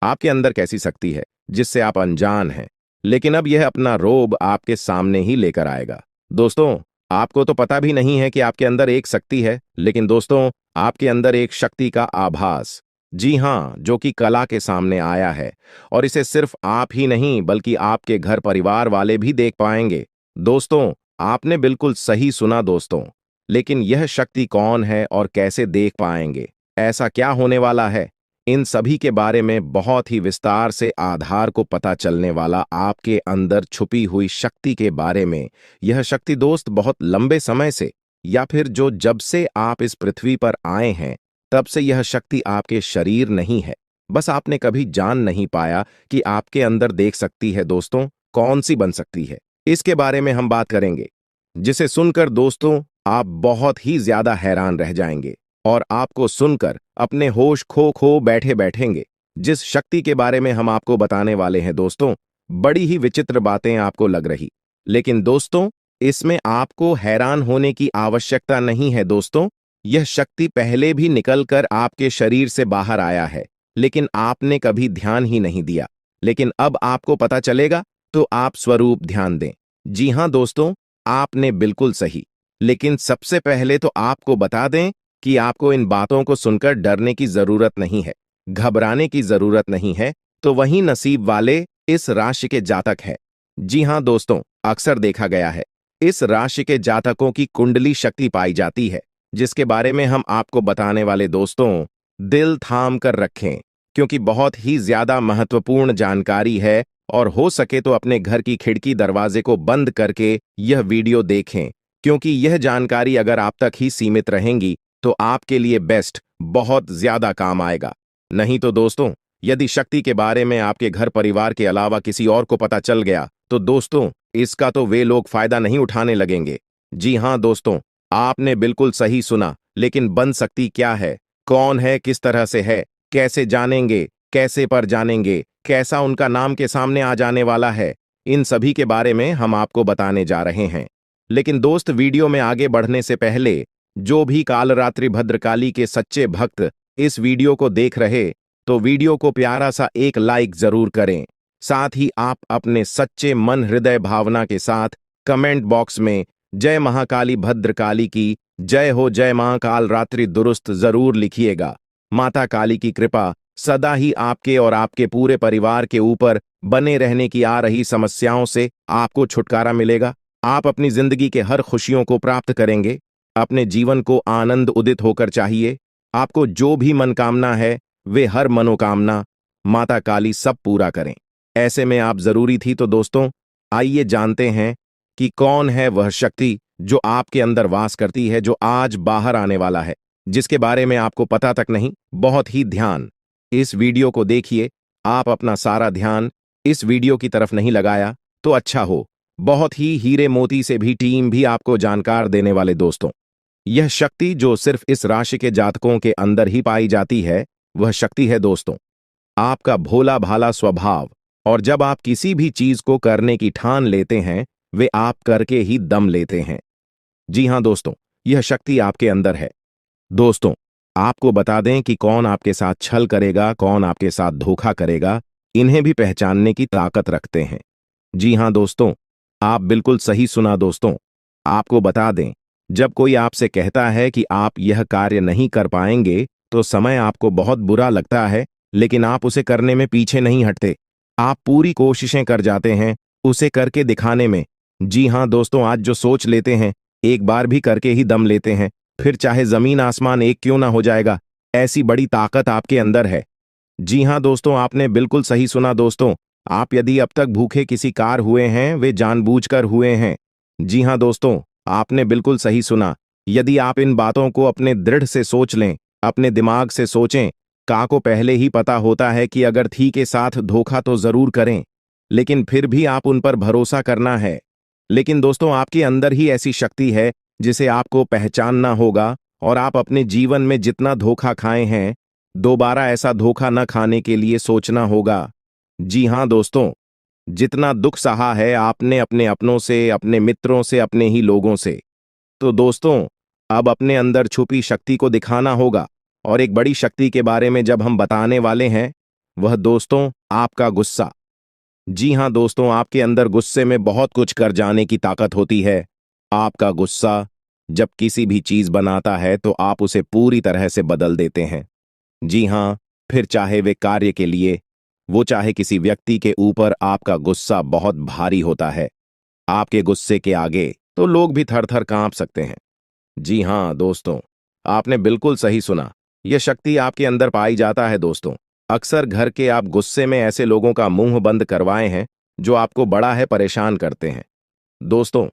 Speaker 1: आपके अंदर कैसी शक्ति है जिससे आप अनजान हैं, लेकिन अब यह अपना रोब आपके सामने ही लेकर आएगा। दोस्तों, आपको तो पता भी नहीं है कि आपके अंदर एक शक्ति है, लेकिन दोस्तों आपके अंदर एक शक्ति का आभास, जी हां, जो कि कला के सामने आया है और इसे सिर्फ आप ही नहीं बल्कि आपके घर परिवार वाले भी देख पाएंगे। दोस्तों, आपने बिल्कुल सही सुना दोस्तों, लेकिन यह शक्ति कौन है और कैसे देख पाएंगे, ऐसा क्या होने वाला है, इन सभी के बारे में बहुत ही विस्तार से आधार को पता चलने वाला आपके अंदर छुपी हुई शक्ति के बारे में। यह शक्ति दोस्त बहुत लंबे समय से या फिर जो जब से आप इस पृथ्वी पर आए हैं तब से यह शक्ति आपके शरीर नहीं है, बस आपने कभी जान नहीं पाया कि आपके अंदर देख सकती है। दोस्तों, कौन सी बन सकती है, इसके बारे में हम बात करेंगे, जिसे सुनकर दोस्तों आप बहुत ही ज्यादा हैरान रह जाएंगे और आपको सुनकर अपने होश खो बैठे बैठेंगे। जिस शक्ति के बारे में हम आपको बताने वाले हैं दोस्तों, बड़ी ही विचित्र बातें आपको लग रही, लेकिन दोस्तों इसमें आपको हैरान होने की आवश्यकता नहीं है। दोस्तों, यह शक्ति पहले भी निकलकर आपके शरीर से बाहर आया है, लेकिन आपने कभी ध्यान ही नहीं दिया। लेकिन अब आपको पता चलेगा, तो आप स्वरूप ध्यान दें। जी हां दोस्तों, आपने बिल्कुल सही। लेकिन सबसे पहले तो आपको बता दें कि आपको इन बातों को सुनकर डरने की जरूरत नहीं है, घबराने की जरूरत नहीं है। तो वही नसीब वाले इस राशि के जातक है। जी हां दोस्तों, अक्सर देखा गया है इस राशि के जातकों की कुंडली शक्ति पाई जाती है, जिसके बारे में हम आपको बताने वाले दोस्तों, दिल थाम कर रखें, क्योंकि बहुत ही ज्यादा महत्वपूर्ण जानकारी है। और हो सके तो अपने घर की खिड़की दरवाजे को बंद करके यह वीडियो देखें, क्योंकि यह जानकारी अगर आप तक ही सीमित रहेंगी तो आपके लिए बेस्ट बहुत ज्यादा काम आएगा। नहीं तो दोस्तों, यदि शक्ति के बारे में आपके घर परिवार के अलावा किसी और को पता चल गया तो दोस्तों, इसका तो वे लोग फायदा नहीं उठाने लगेंगे। जी हां दोस्तों, आपने बिल्कुल सही सुना। लेकिन बन सकती क्या है, कौन है, किस तरह से है, कैसे जानेंगे, कैसे पर जानेंगे, कैसा उनका नाम के सामने आ जाने वाला है, इन सभी के बारे में हम आपको बताने जा रहे हैं। लेकिन दोस्त, वीडियो में आगे बढ़ने से पहले जो भी कालरात्रि भद्रकाली के सच्चे भक्त इस वीडियो को देख रहे, तो वीडियो को प्यारा सा एक लाइक जरूर करें। साथ ही आप अपने सच्चे मन हृदय भावना के साथ कमेंट बॉक्स में जय महाकाली भद्रकाली की जय हो, जय महाकाल रात्रि दुरुस्त जरूर लिखिएगा। माता काली की कृपा सदा ही आपके और आपके पूरे परिवार के ऊपर बने रहने की आ रही समस्याओं से आपको छुटकारा मिलेगा। आप अपनी जिंदगी के हर खुशियों को प्राप्त करेंगे। अपने जीवन को आनंद उदित होकर चाहिए। आपको जो भी मनोकामना है, वे हर मनोकामना माता काली सब पूरा करें। ऐसे में आप जरूरी थी तो दोस्तों, आइए जानते हैं कि कौन है वह शक्ति जो आपके अंदर वास करती है, जो आज बाहर आने वाला है, जिसके बारे में आपको पता तक नहीं। बहुत ही ध्यान इस वीडियो को देखिए। आप अपना सारा ध्यान इस वीडियो की तरफ नहीं लगाया तो अच्छा हो। बहुत ही हीरे मोती से भी टीम भी आपको जानकार देने वाले दोस्तों, यह शक्ति जो सिर्फ इस राशि के जातकों के अंदर ही पाई जाती है, वह शक्ति है दोस्तों आपका भोला भाला स्वभाव। और जब आप किसी भी चीज को करने की ठान लेते हैं, वे आप करके ही दम लेते हैं। जी हां दोस्तों, यह शक्ति आपके अंदर है। दोस्तों, आपको बता दें कि कौन आपके साथ छल करेगा, कौन आपके साथ धोखा करेगा, इन्हें भी पहचानने की ताकत रखते हैं। जी हां दोस्तों, आप बिल्कुल सही सुना दोस्तों। आपको बता दें, जब कोई आपसे कहता है कि आप यह कार्य नहीं कर पाएंगे, तो समय आपको बहुत बुरा लगता है, लेकिन आप उसे करने में पीछे नहीं हटते। आप पूरी कोशिशें कर जाते हैं उसे करके दिखाने में। जी हां दोस्तों, आज जो सोच लेते हैं, एक बार भी करके ही दम लेते हैं, फिर चाहे जमीन आसमान एक क्यों ना हो जाएगा। ऐसी बड़ी ताकत आपके अंदर है। जी हां दोस्तों, आपने बिल्कुल सही सुना दोस्तों। आप यदि अब तक भूखे किसी कार हुए हैं, वे जानबूझकर हुए हैं। जी हां दोस्तों, आपने बिल्कुल सही सुना। यदि आप इन बातों को अपने दृढ़ से सोच लें, अपने दिमाग से सोचें, का को पहले ही पता होता है कि अगर थी के साथ धोखा तो जरूर करें, लेकिन फिर भी आप उन पर भरोसा करना है। लेकिन दोस्तों, आपके अंदर ही ऐसी शक्ति है जिसे आपको पहचानना होगा, और आप अपने जीवन में जितना धोखा खाए हैं, दोबारा ऐसा धोखा न खाने के लिए सोचना होगा। जी हां दोस्तों, जितना दुख सहा है आपने अपने अपनों से, अपने मित्रों से, अपने ही लोगों से, तो दोस्तों अब अपने अंदर छुपी शक्ति को दिखाना होगा। और एक बड़ी शक्ति के बारे में जब हम बताने वाले हैं, वह दोस्तों आपका गुस्सा। जी हां दोस्तों, आपके अंदर गुस्से में बहुत कुछ कर जाने की ताकत होती है। आपका गुस्सा जब किसी भी चीज बनाता है तो आप उसे पूरी तरह से बदल देते हैं। जी हां, फिर चाहे वे कार्य के लिए, वो चाहे किसी व्यक्ति के ऊपर, आपका गुस्सा बहुत भारी होता है। आपके गुस्से के आगे तो लोग भी थर थर कांप सकते हैं। जी हां दोस्तों, आपने बिल्कुल सही सुना। यह शक्ति आपके अंदर पाई जाता है दोस्तों। अक्सर घर के आप गुस्से में ऐसे लोगों का मुंह बंद करवाए हैं जो आपको बड़ा है परेशान करते हैं। दोस्तों,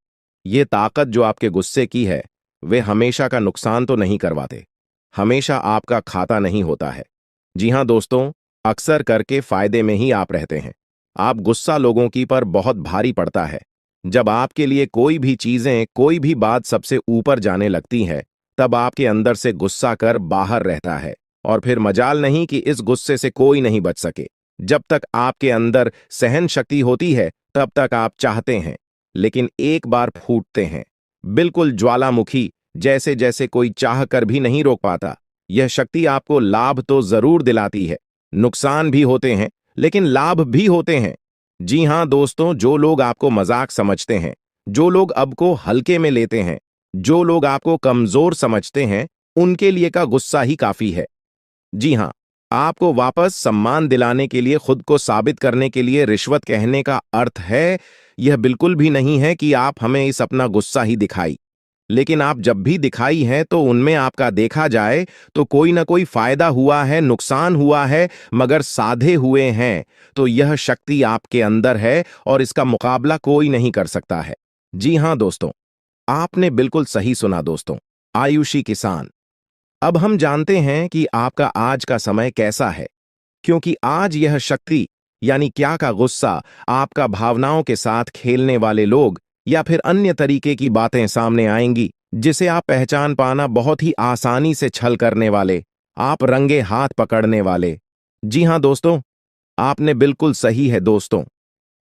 Speaker 1: ये ताकत जो आपके गुस्से की है, वे हमेशा का नुकसान तो नहीं करवाते, हमेशा आपका खाता नहीं होता है। जी हां दोस्तों, अक्सर करके फायदे में ही आप रहते हैं। आप गुस्सा लोगों की पर बहुत भारी पड़ता है। जब आपके लिए कोई भी चीजें, कोई भी बात सबसे ऊपर जाने लगती है, तब आपके अंदर से गुस्सा कर बाहर रहता है, और फिर मजाल नहीं कि इस गुस्से से कोई नहीं बच सके। जब तक आपके अंदर सहन शक्ति होती है, तब तक आप चाहते हैं, लेकिन एक बार फूटते हैं, बिल्कुल ज्वालामुखी जैसे, जैसे कोई चाह कर भी नहीं रोक पाता। यह शक्ति आपको लाभ तो जरूर दिलाती है, नुकसान भी होते हैं, लेकिन लाभ भी होते हैं। जी हां दोस्तों, जो लोग आपको मजाक समझते हैं, जो लोग अब को हल्के में लेते हैं, जो लोग आपको कमजोर समझते हैं, उनके लिए का गुस्सा ही काफी है। जी हां, आपको वापस सम्मान दिलाने के लिए, खुद को साबित करने के लिए रिश्वत कहने का अर्थ है यह बिल्कुल भी नहीं है कि आप हमें इस अपना गुस्सा ही दिखाई, लेकिन आप जब भी दिखाई हैं तो उनमें आपका देखा जाए तो कोई ना कोई फायदा हुआ है, नुकसान हुआ है, मगर साधे हुए हैं। तो यह शक्ति आपके अंदर है और इसका मुकाबला कोई नहीं कर सकता है। जी हाँ दोस्तों, आपने बिल्कुल सही सुना दोस्तों। आयुषी किसान। अब हम जानते हैं कि आपका आज का समय कैसा है, क्योंकि आज यह शक्ति यानी क्या का गुस्सा, आपका भावनाओं के साथ खेलने वाले लोग या फिर अन्य तरीके की बातें सामने आएंगी जिसे आप पहचान पाना बहुत ही आसानी से छल करने वाले, आप रंगे हाथ पकड़ने वाले। जी हां दोस्तों, आपने बिल्कुल सही है दोस्तों।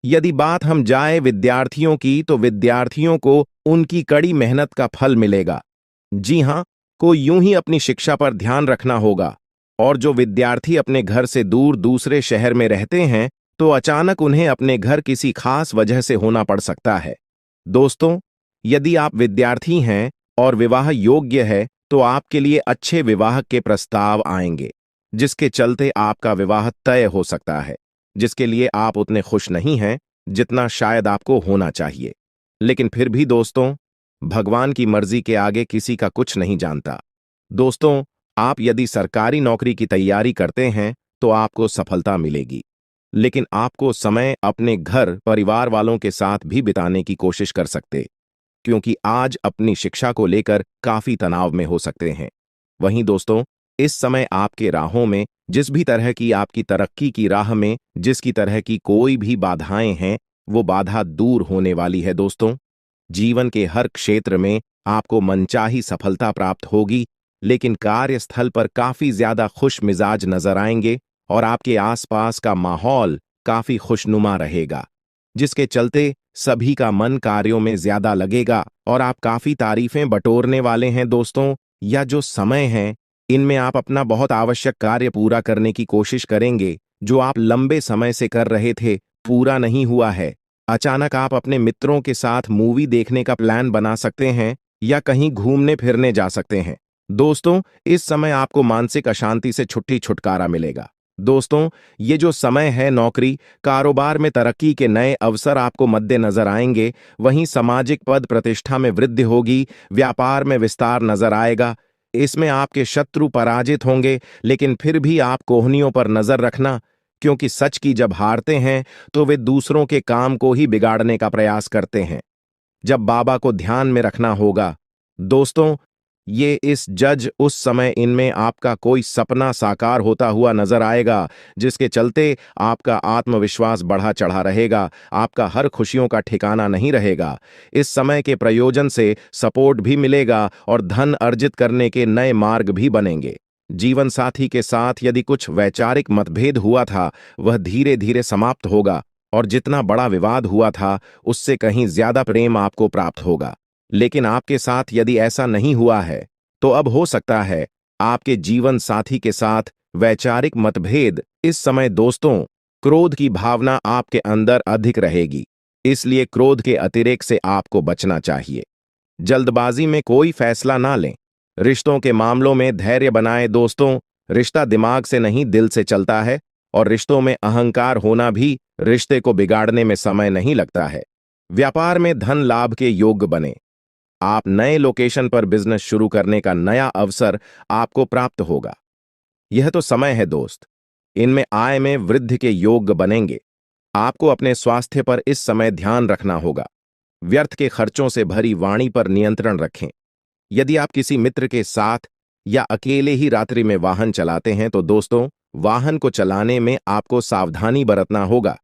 Speaker 1: यदि बात हम जाए विद्यार्थियों की, तो विद्यार्थियों को उनकी कड़ी मेहनत का फल मिलेगा। जी हां, को यूं ही अपनी शिक्षा पर ध्यान रखना होगा। और जो विद्यार्थी अपने घर से दूर दूसरे शहर में रहते हैं, तो अचानक उन्हें अपने घर किसी खास वजह से होना पड़ सकता है। दोस्तों, यदि आप विद्यार्थी हैं और विवाह योग्य है, तो आपके लिए अच्छे विवाह के प्रस्ताव आएंगे, जिसके चलते आपका विवाह तय हो सकता है, जिसके लिए आप उतने खुश नहीं हैं जितना शायद आपको होना चाहिए। लेकिन फिर भी दोस्तों, भगवान की मर्जी के आगे किसी का कुछ नहीं जानता। दोस्तों, आप यदि सरकारी नौकरी की तैयारी करते हैं तो आपको सफलता मिलेगी, लेकिन आपको समय अपने घर परिवार वालों के साथ भी बिताने की कोशिश कर सकते, क्योंकि आज अपनी शिक्षा को लेकर काफी तनाव में हो सकते हैं। वहीं दोस्तों, इस समय आपके राहों में जिस भी तरह की आपकी तरक्की की राह में जिसकी तरह की कोई भी बाधाएं हैं, वो बाधा दूर होने वाली है दोस्तों। जीवन के हर क्षेत्र में आपको मनचाही सफलता प्राप्त होगी, लेकिन कार्यस्थल पर काफी ज्यादा खुश मिजाज नजर आएंगे और आपके आसपास का माहौल काफी खुशनुमा रहेगा, जिसके चलते सभी का मन कार्यों में ज्यादा लगेगा और आप काफी तारीफें बटोरने वाले हैं दोस्तों। या जो समय है, इनमें आप अपना बहुत आवश्यक कार्य पूरा करने की कोशिश करेंगे, जो आप लंबे समय से कर रहे थे, पूरा नहीं हुआ है। अचानक आप अपने मित्रों के साथ मूवी देखने का प्लान बना सकते हैं या कहीं घूमने फिरने जा सकते हैं। दोस्तों, इस समय आपको मानसिक अशांति से छुटकारा मिलेगा। दोस्तों, ये जो समय है, नौकरी कारोबार में तरक्की के नए अवसर आपको मद्देनजर आएंगे, वहीं सामाजिक पद प्रतिष्ठा में वृद्धि होगी, व्यापार में विस्तार नजर आएगा। इसमें आपके शत्रु पराजित होंगे, लेकिन फिर भी आप कोहनियों पर नजर रखना, क्योंकि सच की जब हारते हैं तो वे दूसरों के काम को ही बिगाड़ने का प्रयास करते हैं। जब बाबा को ध्यान में रखना होगा। दोस्तों, ये इस जज उस समय इनमें आपका कोई सपना साकार होता हुआ नजर आएगा, जिसके चलते आपका आत्मविश्वास बढ़ा चढ़ा रहेगा, आपका हर खुशियों का ठिकाना नहीं रहेगा। इस समय के प्रयोजन से सपोर्ट भी मिलेगा और धन अर्जित करने के नए मार्ग भी बनेंगे। जीवन साथी के साथ यदि कुछ वैचारिक मतभेद हुआ था, वह धीरे धीरे समाप्त होगा और जितना बड़ा विवाद हुआ था, उससे कहीं ज्यादा प्रेम आपको प्राप्त होगा। लेकिन आपके साथ यदि ऐसा नहीं हुआ है, तो अब हो सकता है आपके जीवन साथी के साथ वैचारिक मतभेद। इस समय दोस्तों, क्रोध की भावना आपके अंदर अधिक रहेगी, इसलिए क्रोध के अतिरेक से आपको बचना चाहिए। जल्दबाजी में कोई फैसला ना लें। रिश्तों के मामलों में धैर्य बनाएं दोस्तों। रिश्ता दिमाग से नहीं, दिल से चलता है, और रिश्तों में अहंकार होना भी रिश्ते को बिगाड़ने में समय नहीं लगता है। व्यापार में धन लाभ के योग्य बने। आप नए लोकेशन पर बिजनेस शुरू करने का नया अवसर आपको प्राप्त होगा। यह तो समय है दोस्त, इनमें आय में वृद्धि के योग्य बनेंगे। आपको अपने स्वास्थ्य पर इस समय ध्यान रखना होगा। व्यर्थ के खर्चों से भरी वाणी पर नियंत्रण रखें। यदि आप किसी मित्र के साथ या अकेले ही रात्रि में वाहन चलाते हैं, तो दोस्तों, वाहन को चलाने में आपको सावधानी बरतना होगा।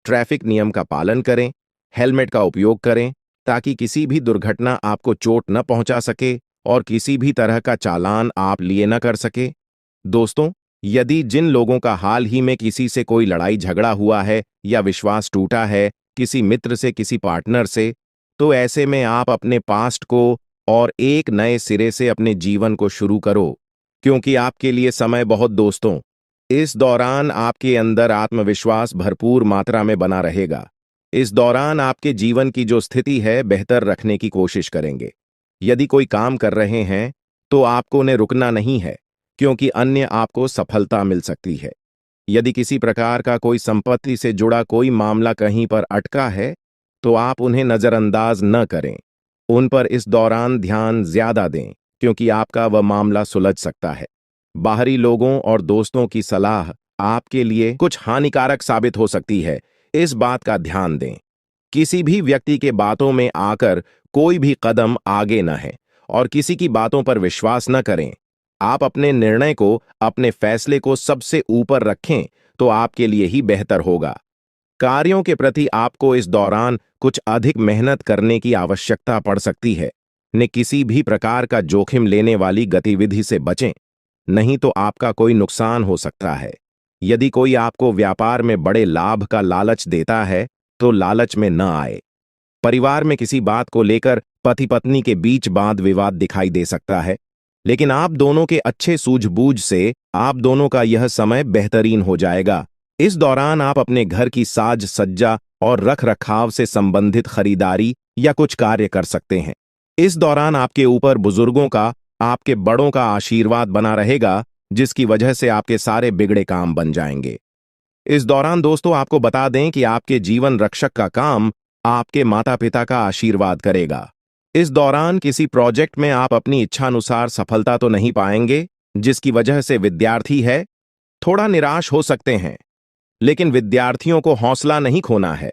Speaker 1: ट्रैफिक नियम का पालन करें, हेलमेट का उपयोग करें, ताकि किसी भी दुर्घटना आपको चोट न पहुंचा सके और किसी भी तरह का चालान आप लिए न कर सके। दोस्तों, यदि जिन लोगों का हाल ही में किसी से कोई लड़ाई झगड़ा हुआ है या विश्वास टूटा है, किसी मित्र से, किसी पार्टनर से, तो ऐसे में आप अपने पास्ट को और एक नए सिरे से अपने जीवन को शुरू करो, क्योंकि आपके लिए समय बहुत दोस्तों। इस दौरान आपके अंदर आत्मविश्वास भरपूर मात्रा में बना रहेगा। इस दौरान आपके जीवन की जो स्थिति है, बेहतर रखने की कोशिश करेंगे। यदि कोई काम कर रहे हैं, तो आपको उन्हें रुकना नहीं है, क्योंकि अन्य आपको सफलता मिल सकती है। यदि किसी प्रकार का कोई संपत्ति से जुड़ा कोई मामला कहीं पर अटका है, तो आप उन्हें नजरअंदाज न करें। उन पर इस दौरान ध्यान ज्यादा दें, क्योंकि आपका वह मामला सुलझ सकता है। बाहरी लोगों और दोस्तों की सलाह आपके लिए कुछ हानिकारक साबित हो सकती है, इस बात का ध्यान दें। किसी भी व्यक्ति के बातों में आकर कोई भी कदम आगे न है और किसी की बातों पर विश्वास न करें। आप अपने निर्णय को, अपने फैसले को सबसे ऊपर रखें तो आपके लिए ही बेहतर होगा। कार्यों के प्रति आपको इस दौरान कुछ अधिक मेहनत करने की आवश्यकता पड़ सकती है। ने किसी भी प्रकार का जोखिम लेने वाली गतिविधि से बचें, नहीं तो आपका कोई नुकसान हो सकता है। यदि कोई आपको व्यापार में बड़े लाभ का लालच देता है, तो लालच में न आए। परिवार में किसी बात को लेकर पति पत्नी के बीच वाद विवाद दिखाई दे सकता है, लेकिन आप दोनों के अच्छे सूझबूझ से आप दोनों का यह समय बेहतरीन हो जाएगा। इस दौरान आप अपने घर की साज सज्जा और रख रखाव से संबंधित खरीदारी या कुछ कार्य कर सकते हैं। इस दौरान आपके ऊपर बुजुर्गों का, आपके बड़ों का आशीर्वाद बना रहेगा, जिसकी वजह से आपके सारे बिगड़े काम बन जाएंगे। इस दौरान दोस्तों आपको बता दें कि आपके जीवन रक्षक का काम आपके माता पिता का आशीर्वाद करेगा। इस दौरान किसी प्रोजेक्ट में आप अपनी इच्छानुसार सफलता तो नहीं पाएंगे, जिसकी वजह से विद्यार्थी है थोड़ा निराश हो सकते हैं। लेकिन विद्यार्थियों को हौसला नहीं खोना है।